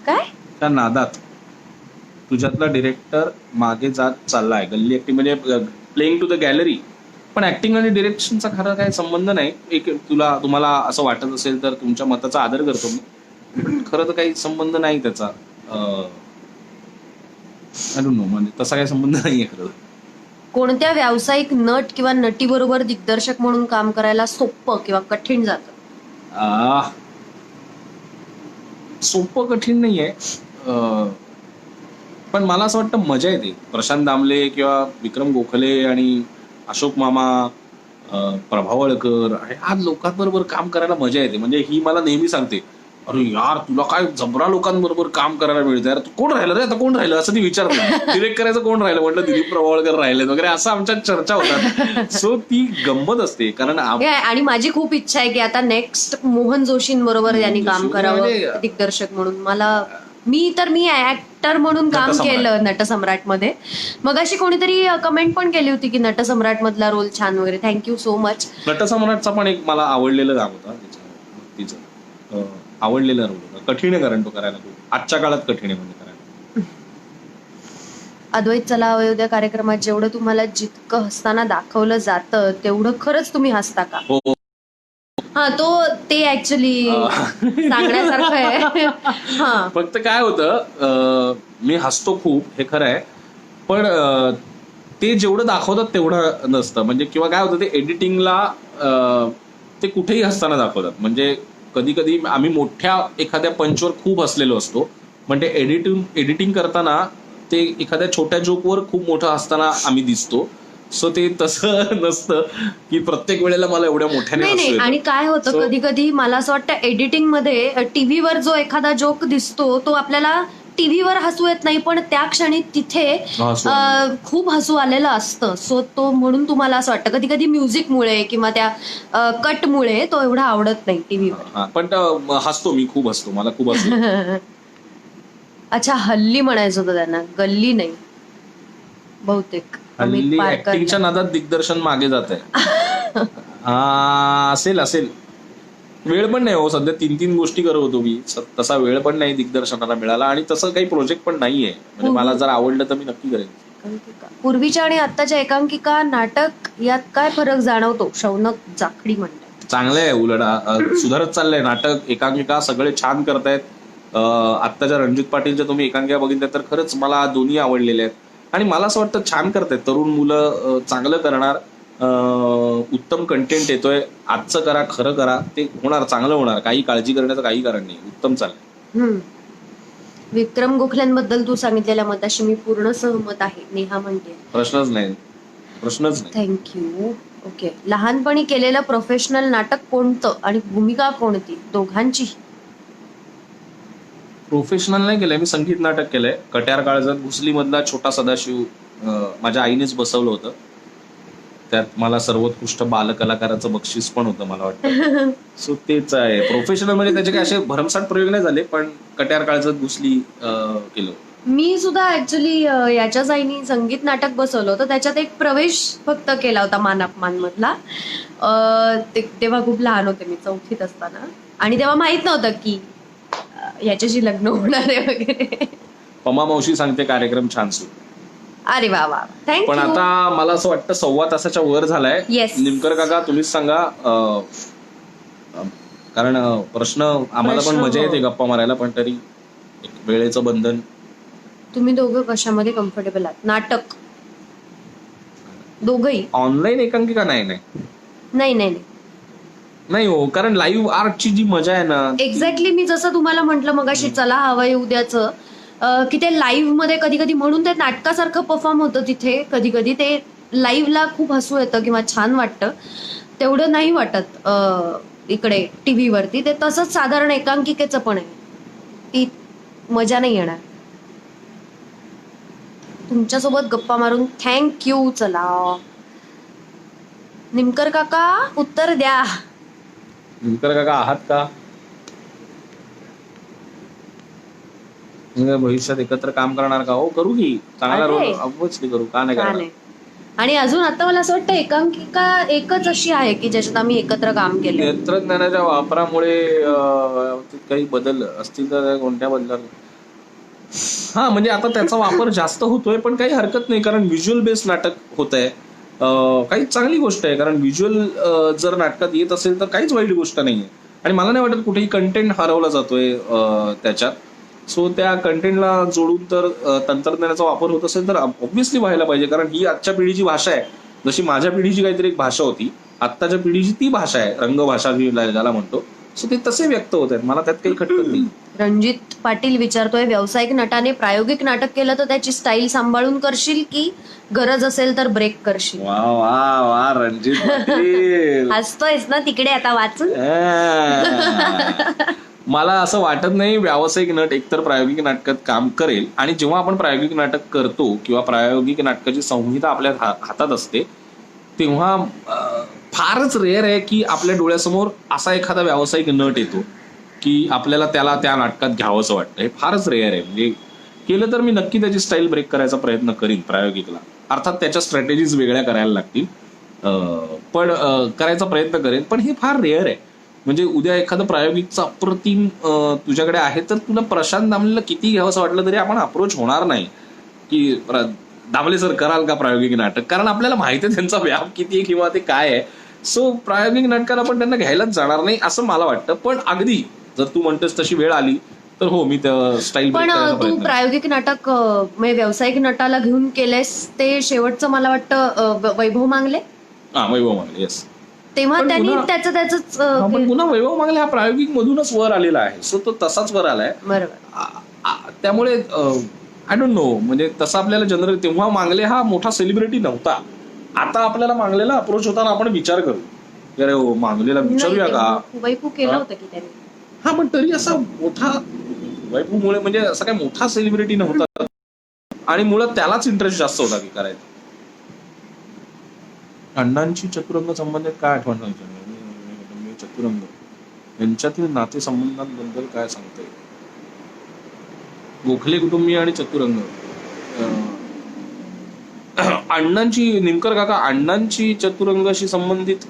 काय त्या नादात तुझ्यातला डिरेक्टर मागे जात चाललाय. गल्ली ऍक्टिंग म्हणजे प्लेइंग टू द गॅलरी, पण ऍक्टिंग आणि डिरेक्शनचा खरा काही संबंध नाही. एक तुम्हाला असं वाटत असेल तर तुमच्या मताचा आदर करतो मी. खरं तर काही संबंध नाही त्याचा. आय डोंट नो, म्हणजे तसा काही संबंध नाहीये खरं. कोणत्या व्यावसायिक नट किंवा नटीबरोबर दिग्दर्शक म्हणून काम करायला सोपं किंवा कठीण जातं? आ, सोपं कठीण नाहीये, पण मला असं वाटतं मजा येते. प्रशांत दामले किंवा विक्रम गोखले आणि अशोक मामा, प्रभावळकर, ह्या लोकांबरोबर काम करायला मजा येते. म्हणजे ही मला नेहमी सांगते, अरे यार तुला काय जबरा लोकांबरोबर काम करायला मिळतं यार, तू कोण राहिलं रे, आता कोण राहिलं, असं ती विचारते. डिरेक्ट करायचं कोण राहिलं, म्हटलं दिलीप प्रभावळकर राहिले वगैरे, असं आमच्या चर्चा होतात. सो ती गंमत असते, कारण आणि माझी खूप इच्छा आहे की आता नेक्स्ट मोहन जोशींबरोबर यांनी काम करावं म्हणजे दिग्दर्शक म्हणून. मी ऍक्टर म्हणून काम नटसम्राट. केलं नटसम्राट मध्ये. मग अशी कोणीतरी कमेंट पण केली होती की नटसम्राट मधला रोल छान वगैरे. Thank you so much. नटसम्राटचा पण एक मला आवडलेलं काम होता तिचं, आवडलेला रोल होता. कठीण आहे कारण तो करायला, खूप आजच्या काळात कठीण आहे म्हणजे करायला. अद्वैत चला हवंय उद्या कार्यक्रमात जेवढं तुम्हाला जितकं हसताना दाखवलं जातं तेवढं खरंच तुम्ही हसता का? हो हो. हा, ते ऍक्च्युली सांगण्यासारखं आहे. हा, फक्त काय होतं, मी हसतो खूप, हे खरं आहे, पण ते जेवढं दाखवतात तेवढं नसतं. म्हणजे किंवा काय होतं, ते एडिटिंगला ते कुठेही हसताना दाखवतात. म्हणजे कधी कधी आम्ही मोठ्या एखाद्या पंचवर खूप हसलेलो असतो, पण ते एडिटिंग करताना ते एखाद्या छोट्या जोकवर खूप मोठं हसताना आम्ही दिसतो. सो ते तसं नसतं की प्रत्येक वेळेला मला एवढ्या मोठ्याने नाही हसू नाही. येतं. आणि काय होतं So- कधी कधी मला असं वाटतं एडिटिंग मध्ये टीव्हीवर जो एखादा जोक दिसतो तो आपल्याला टीव्हीवर हसू येत नाही, पण त्या क्षणी तिथे हसू खूप हसू आलेलं असतं. सो तो म्हणून तुम्हाला असं वाटतं कधी कधी म्युझिकमुळे किंवा त्या कटमुळे तो एवढा आवडत नाही टीव्हीवर. हा, पण हसतो मी, खूप हसतो, मला खूप हसतो. अच्छा, हल्ली म्हणायचं होतं त्यांना, गल्ली नाही बहुतेक. अमित हल्ली पारकर. ऍक्टिंगच्या नादात दिग्दर्शन मागे जात आहे. असेल. वेळ पण नाही हो, सध्या 3 गोष्टी करत होतो मी. तसा वेळ पण नाही दिग्दर्शनाला मिळाला, आणि तसं काही प्रोजेक्ट पण नाहीये. म्हणजे मला जर आवडलं तर मी नक्की करेन. एकांकिका. पूर्वीच्या आणि आत्ताच्या एकांकिका नाटक यात काय फरक जाणवतो? शौनक जाखडी म्हणतात. चांगलं आहे, उलट सुधारत चाललंय नाटक, एकांकिका सगळे छान करतायत. आत्ताच्या रणजित पाटीलच्या तुम्ही एकांकिका बघितल्या तर खरंच मला दोन्ही आवडलेले आहेत. आणि मला असं वाटतं छान करतायत तरुण मुलं, चांगलं करणार, उत्तम कंटेंट येतोय. आजचं करा, खरं करा, ते होणार, चांगलं होणार. काही काळजी करण्याचं काही कारण नाही, उत्तम चाललंय. विक्रम गोखल्यांबद्दल तू सांगितलेल्या मताशी मी पूर्ण सहमत आहे, नेहा म्हणते. प्रश्नच नाही. थँक्यू. ओके. लहानपणी केलेलं प्रोफेशनल नाटक कोणतं आणि भूमिका कोणती? दोघांची. प्रोफेशनल नाही केलंय मी, संगीत नाटक केलंय. कट्यार काळजात घुसली मधला छोटा सदाशिव माझ्या आईनेच बसवलं होतं. त्यात मला सर्वोत्कृष्ट बालकलाकाराचं बक्षीस पण होतं मला वाटतं. सो तेच आहे प्रोफेशनल. म्हणजे त्याचे काही असे भरमसाठ प्रयोग नाही झाले, पण कट्यार काळजात घुसली केलं. मी सुद्धा ऍक्च्युली याच्याच आईनी संगीत नाटक बसवलं होतं. त्याच्यात एक प्रवेश फक्त केला होता मानापमान मधला. तेव्हा खूप लहान होते मी, 4थीत असताना. आणि तेव्हा माहित नव्हतं की याच्याशी लग्न होणार आहे वगैरे. पमा मावशी सांगते कार्यक्रम छान सुरू. अरे वा वा, थँक्यू. पण आता मला असं वाटतं 1.25 तासाच्या वर झालाय. Yes. निमकर काका तुम्हीच सांगा, कारण प्रश्न आम्हाला पण मजा येते गप्पा मारायला, पण तरी एक वेळेचं बंधन. तुम्ही दोघं कशामध्ये कम्फर्टेबल आहात? नाटक दोघही? ऑनलाईन एकांकिका नाही नाही हो, कारण लाईव्ह आर्टची जी मजा आहे ना. एक्झॅक्टली. मी जसं तुम्हाला म्हंटल मगाशी चला हवंय उद्याचं, की ते लाईव्ह मध्ये कधी कधी, म्हणून ते नाटकासारखं परफॉर्म होतं तिथे. कधी कधी ते लाईव्हला खूप हसू येतं किंवा छान वाटतं, तेवढं नाही वाटत इकडे टीव्हीवरती. ते तसंच साधारण एकांकिकेचं पण आहे, ती मजा नाही येणार. तुमच्यासोबत गप्पा मारून थँक्यू. चला निमकर काका उत्तर द्या. निमकर काका आहात का? भविष्यात एकत्र काम करणार का? हो, करू की. चांगला रोल ऑब्व्हियसली करू, का नाही करणार. आणि अजून आता मला असं वाटतं एकांकिका एकच अशी आहे की ज्याच्यात आम्ही एकत्र काम केलं. तंत्रज्ञानाच्या वापरामुळे काही बदल असतील तर कोणत्या बदल? हा, म्हणजे आता त्याचा वापर जास्त होतोय, पण काही हरकत नाही, कारण व्हिज्युअल बेस्ड नाटक होत आहे. काही चांगली गोष्ट आहे, कारण व्हिज्युअल जर नाटकात येत असेल तर काहीच वाईट गोष्ट नाहीये. आणि मला नाही वाटत कुठेही कंटेंट हरवला जातोय त्याच्यात. सो त्या कंटेंटला जोडून तर तंत्रज्ञानाचा वापर होत असेल तर ऑब्व्हियसली व्हायला पाहिजे, कारण ही आजच्या पिढीची भाषा आहे. जशी माझ्या पिढीची काहीतरी एक भाषा होती, आत्ताच्या पिढीची ती भाषा आहे, रंगभाषा ज्याला म्हणतो. सो ते तसे व्यक्त होत आहेत, मला त्यात काही खटकत नाही. रणजित पाटील विचारतोय, व्यावसायिक नटाने प्रायोगिक नाटक केलं तर त्याची स्टाईल सांभाळून करशील की गरज असेल तर ब्रेक करशील? वा वा वा रणजित पाटील. हसतोयस ना तिकडे आता वाचून? मला असं वाटत नाही व्यावसायिक नट एकतर प्रायोगिक नाटकात काम करेल. आणि जेव्हा आपण प्रायोगिक नाटक करतो किंवा प्रायोगिक नाटकाची संहिता आपल्या हातात असते तेव्हा फारच रेअर आहे की आपल्या डोळ्यासमोर असा एखादा व्यावसायिक नट येतो की आपल्याला त्याला त्या नाटकात घ्यावंसं वाटतं. हे फारच रेअर आहे. म्हणजे केलं तर मी नक्की त्याची स्टाईल ब्रेक करायचा प्रयत्न करीन प्रायोगिकला. अर्थात त्याच्या स्ट्रॅटेजीज वेगळ्या करायला लागतील, पण करायचा प्रयत्न करेन. पण हे फार रेअर आहे. म्हणजे उद्या एखादं प्रायोगिकचं अप्रतिम तुझ्याकडे आहे तर तुला प्रशांत दामलेला किती घ्यावंसं वाटलं तरी आपण अप्रोच होणार नाही की दामले सर कराल का प्रायोगिक नाटक, कारण आपल्याला माहिती आहे त्यांचा व्याप किती आहे किंवा ते काय आहे. सो प्रायोगिक नाटकाला पण त्यांना घ्यायलाच जाणार नाही असं मला वाटतं. पण अगदी जर तू म्हणतेस तशी वेळ आली तर हो, मी त्या स्टाईल. पण तू प्रायोगिक नाटक म्हणजे व्यावसायिक नटाला घेऊन केलेस ते शेवटचं मला वाटतं वैभव मांगले. हा, वैभव मांगले, येस. तेव्हा पण त्यांनी पुन्हा- त्याच पण पुन्हा वैभव मांगले हा प्रायोगिक मधूनच वर आलेला आहे. सो तो तसाच वर आलाय. बरोबर. त्यामुळे आय डोंट नो, म्हणजे तसं आपल्याला जनरल तेव्हा मांगले हा मोठा सेलिब्रिटी नव्हता. आता आपल्याला मांगलेला अप्रोच होताना आपण विचार करू, अरे हो मांगलेला विचारूया का. वैभव केलं होतं की त्यांनी. हा, पण तरी असा मोठा वैभवमुळे म्हणजे असा काही मोठा सेलिब्रिटी नव्हता आणि मुळात त्यालाच इंटरेस्ट जास्त होता की करायचं. अण्णांची चतुरंग संबंधित काय आठवण सांगितलं? चतुरंग यांच्यातील नातेसंबंधांबद्दल काय सांगता येईल? गोखले कुटुंबीय आणि चतुरंग. अण्णांची, निमकर काका, अण्णांची चतुरंगाशी संबंधित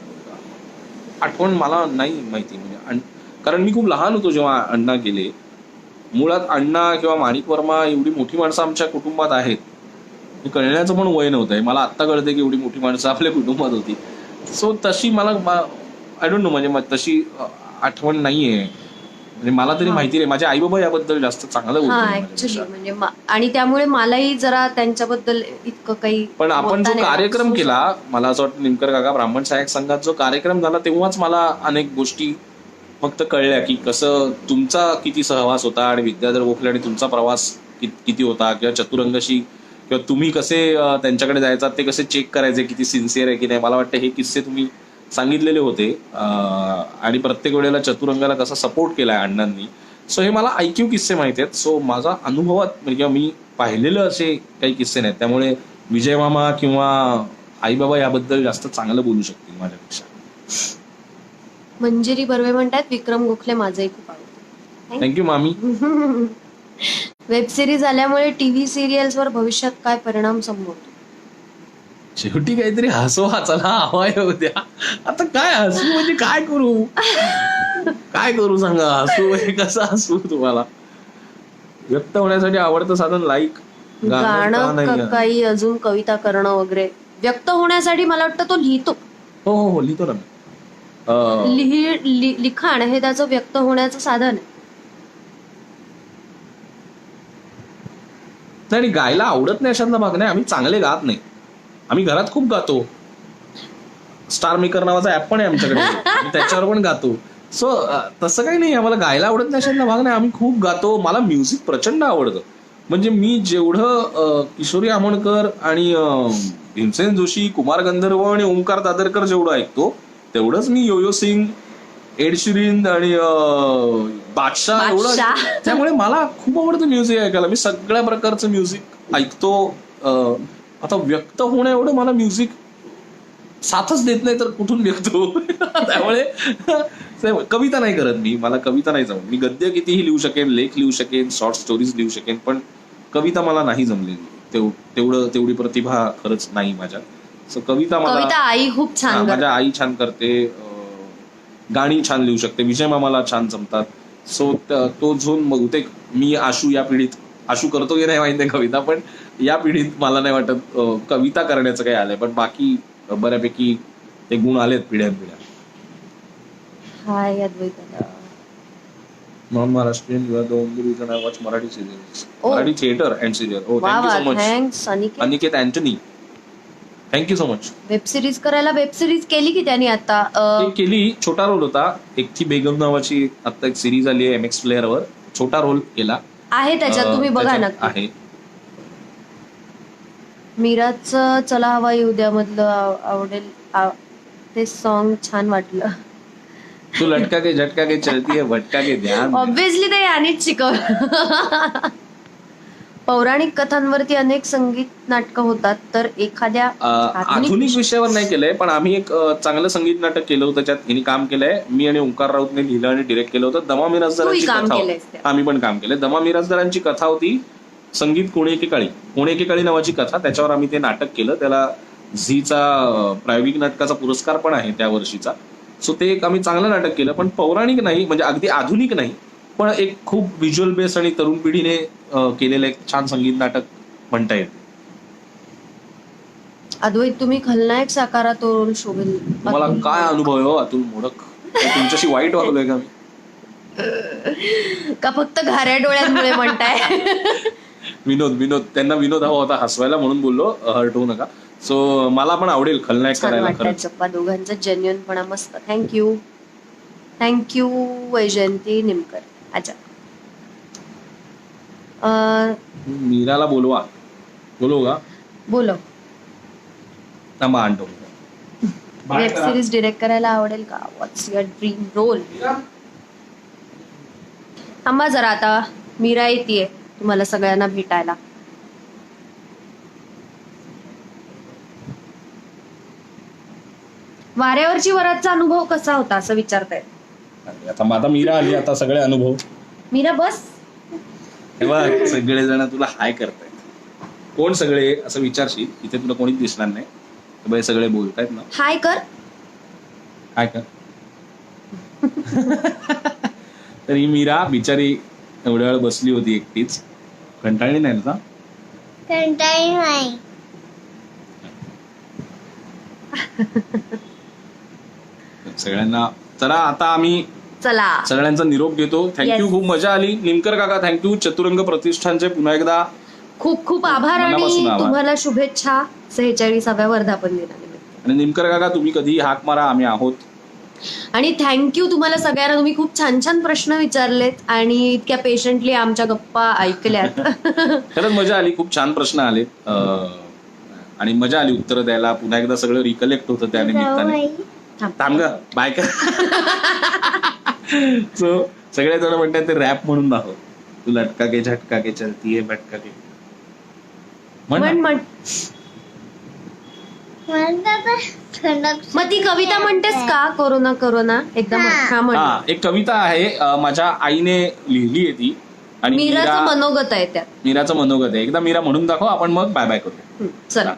आठवण मला नाही माहिती. म्हणजे कारण मी खूप लहान होतो जेव्हा अण्णा गेले. मुळात अण्णा किंवा माणिक वर्मा एवढी मोठी माणसं आमच्या कुटुंबात आहेत हे कळण्याचं पण वय नव्हतं. मला आत्ता कळते की एवढी मोठी माणसं आपल्या कुटुंबात होती. सो तशी मला आय डोंट नो, म्हणजे तशी आठवण नाहीये. म्हणजे मला तरी माहिती नाही. माझे आई बाबा याबद्दल जास्त चांगलं ऍक्च्युली म्हणजे आणि त्यामुळे मलाही जरा त्यांच्याबद्दल इतकं काही. पण आपण जो कार्यक्रम केला, मला असं वाटतं निमकर काका ब्राह्मण सहाय्यक संघात जो कार्यक्रम झाला तेव्हाच मला अनेक गोष्टी फक्त कळल्या की कसं तुमचा किती सहवास होता आणि विद्याधर गोखले आणि तुमचा प्रवास किती होता, किंवा चतुरंगाशी किंवा तुम्ही कसे त्यांच्याकडे जायचा, ते कसे चेक करायचे किती सिन्सिअर आहे की नाही. मला वाटतं हे किस्से तुम्ही सांगितलेले होते आणि प्रत्येक वेळेला चतुरंगाला कसा सपोर्ट केलाय अण्णांनी. सो हे मला ऐकीव किस्से माहिती आहेत. सो माझा अनुभवात म्हणजे मी पाहिलेलं असे काही किस्से नाहीत. त्यामुळे विजय मामा किंवा आई बाबा याबद्दल जास्त चांगलं बोलू शकतील माझ्यापेक्षा. मंजिरी बर्वे म्हणतात विक्रम गोखले माझंही खूप आवडतं. थँक्यू मामी. वेब सिरीज आल्यामुळे टीव्ही सिरियल्सवर भविष्यात काय परिणाम संभवतो? शेवटी काहीतरी हसू वाचायला हवा आहे उद्या. आता काय हसू म्हणजे काय करू, काय करू सांगा. हसू म्हणजे कसं हसू? तुम्हाला व्यक्त होण्यासाठी आवडतं साधन लाईक, गाणं, काही अजून कविता करणं वगैरे. व्यक्त होण्यासाठी मला वाटतं तो लिहितो. हो हो, लिहितो ना मी. लिखाण हे त्याचं व्यक्त होण्याचं साधन आहे. नाही, गायला आवडत नाही अशातला भाग नाही. आम्ही चांगले गात नाही. आम्ही घरात खूप गातो. स्टार मेकर नावाचा ऍप पण आहे आमच्याकडे, त्याच्यावर पण गातो. सो तसं काही नाही, आम्हाला गायला आवडत नाही अशातला भाग नाही. आम्ही खूप गातो. मला म्युझिक प्रचंड आवडतं. म्हणजे मी जेवढं किशोरी आमोणकर आणि भीमसेन जोशी, कुमार गंधर्व आणि ओंकार दादरकर जेवढं ऐकतो तेवढंच मी योयो सिंग, एड शिरीन आणि बादशाह एवढं. त्यामुळे मला खूप आवडतं म्युझिक ऐकायला. मी सगळ्या प्रकारचं म्युझिक ऐकतो. आता व्यक्त होणं एवढं मला म्युझिक साथच देत नाही तर कुठून व्यक्त हो. त्यामुळे कविता नाही करत मी. मला कविता नाही जमत. मी गद्य कितीही लिहू शकेन, लेख लिहू शकेन, शॉर्ट स्टोरीज लिहू शकेन, पण कविता मला नाही जमलेली. तेवढी प्रतिभा खरंच नाही माझ्यात. सो कविता आई खूप छान, माझ्या आई छान करते, गाणी छान लिहू शकते, विजय मामाला छान जमतात. सो तो झोन बहुतेक मी आशू या पिढीत, आशू करतो की नाही माहिती नाही कविता, पण या पिढीत मला नाही वाटत कविता करण्याचं काही आलंय. पण बाकी बऱ्यापैकी ते गुण आलेत पिढ्यानपिढ्या. Hi Advait. Non Maharashtrian you are the only reason I watch Marathi serials Oh. Marathi theatre and serial हो वा थँक्यू वा, so much thanks Aniket. Aniket Antony thank you so much. Web series करायला वेब सिरीज केली की त्यांनी आता ते केली, छोटा रोल होता. एक थी बेगम नावाची आता एक सिरीज आली आहे MX प्लेअरवर, छोटा रोल केला. आहे त्याच्यात, तुम्ही बघा त्याच्यात नक्की. आहे. मीराचं चला हवा येऊ द्या मधलं आवडेल ते सॉन्ग छान वाटलं. तू लटका के झटका के चलती है भटका के ध्यान. ऑब्विसली ते यानेच शिकवलं. पौराणिक कथांवरती अनेक संगीत नाटकं होतात, तर एखाद्या आधुनिक विषयावर नाही केलंय, पण आम्ही एक चांगलं संगीत नाटक केलं होतं. त्यात हिने काम केलंय. मी आणि ओंकार राऊतने लिहिलं आणि डिरेक्ट केलं होतं. दमा मिराजदारांची काम कथा केलंयस होती. त्या. आम्ही पण काम केलंय. दमा मिराजदारांची कथा होती, संगीत कोणे एकेकाळी. कोणे एकेकाळी नावाची कथा, त्याच्यावर आम्ही ते नाटक केलं. त्याला झीचा प्रायोगिक नाटकाचा पुरस्कार पण आहे त्या वर्षीचा. सो ते एक आम्ही चांगलं नाटक केलं, पण पौराणिक नाही, म्हणजे अगदी आधुनिक नाही, पण एक खूप व्हिज्युअल बेस आणि तरुण पिढीने केलेलं एक छान संगीत नाटक म्हणता येईल. अद्वैत, तुम्ही खलनायक साकारा तो रोल शोभेल. तुम्हाला काय अनुभव आहे हो अतुल मोडक? तुमच्याशी वाईट वागलोय का मी? का फक्त घाऱ्या डोळ्यांमुळे म्हणताय? विनोद त्यांना विनोद हवा होता हसवायला, म्हणून बोललो, हर्ट होऊ नका. सो मला पण आवडेल खलनायक छान करायला. वाटतंय खरंच चप्पा, दोघांचं जेन्युअनपणा मस्त. थँक्यू वैजयंती निमकर. अच्छा, मीराला बोलवा. बोलू का? बोलो. थांबा आणतो. वेब सिरीज डिरेक्ट करायला आवडेल का? व्हॉट्स युअर ड्रीम रोल? थांबा जरा, आता मीरा येते तुम्हाला सगळ्यांना भेटायला. वाऱ्यावरची वरातचा अनुभव कसा होता असं विचारतायत. आता मीरा आली, आता सगळे अनुभव. मीरा बस. तेव्हा सगळेजण तुला हाय करतायत. कोण सगळे असं विचारशील, इथे तुला कोणीच दिसणार नाही. बाई सगळे बोलतायत ना, हाय कर. हाय कर. तर ही मीरा बिचारी एवढ्या वेळ बसली होती एकटीच. कंटाळली नाही ना? कंटाळी नाही. सगळ्यांना चला, आता आम्ही चला, सगळ्यांचा निरोप घेतो. Thank you, Yes. खूप मजा आली. निमकर काका थँक्यू. चतुरंग प्रतिष्ठानचे पुन्हा एकदा खूप खूप आभार मनापासून आणि आभार. तुम्हाला शुभेच्छा 46व्या वर्धापन दिनानिमित्त. आणि निमकर काका तुम्ही कधीही हाक मारा, आम्ही आहोत. आणि थँक्यू तुम्हाला सगळ्यांना. तुम्ही खूप छान छान प्रश्न विचारलेत आणि इतक्या पेशंटली आमच्या गप्पा ऐकल्यात. खरंच मजा आली. खूप छान प्रश्न आले आणि मजा आली उत्तरं द्यायला. पुन्हा एकदा सगळं रिकलेक्ट होतं त्या निमित्ताने. थांब ग बाय का. सो सगळेजण म्हणतात ते रॅप म्हणून दाखव. तू लटका के झटका के चलती है भटका के. म्हण. मग ती कविता म्हणतेस का? कोरोना कोरोना एकदम. हा म्हण. हा, एक कविता आहे, माझ्या आईने लिहिली आहे ती. आणि मीराचं मनोगत आहे त्यात. मीराचं मनोगत आहे. एकदा मीरा म्हणून दाखव, आपण मग बाय बाय करू. चला.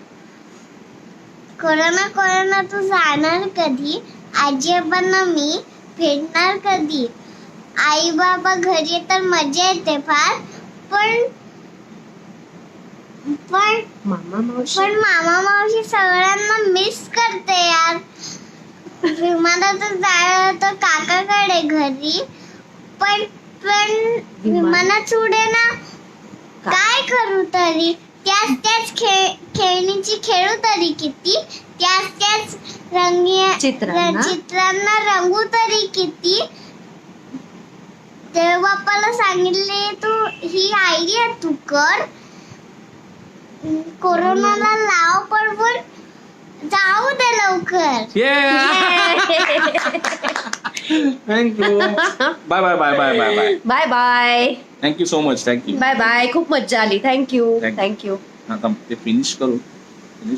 कोरोना कोरोना तू जाणार कधी? आजी आबांना मी भेटणार कधी? आई बाबा घरी तर मजा येते फार, पण मामा मावशी. मामा मावशी सगळ्यांना मिस करते यार. विमानातच जायला तर काकाकडे घरी, पण विमानात उडे ना. काय करू तरी? त्याच खेळणीची खेळू तरी किती? त्याच चित्रांना रंगू तरी किती? देव बाप्पाला सांगितले तू ही आयडिया तू कर. कोरोनाला लाव पडवून जाऊ दे लवकर. Thank you. Bye bye bye bye bye bye. Bye bye. Thank you so much. Thank you. Bye bye. खूप मज्जा आली. थँक्यू. Thank you. थँक्यू. आता ते फिनिश करू.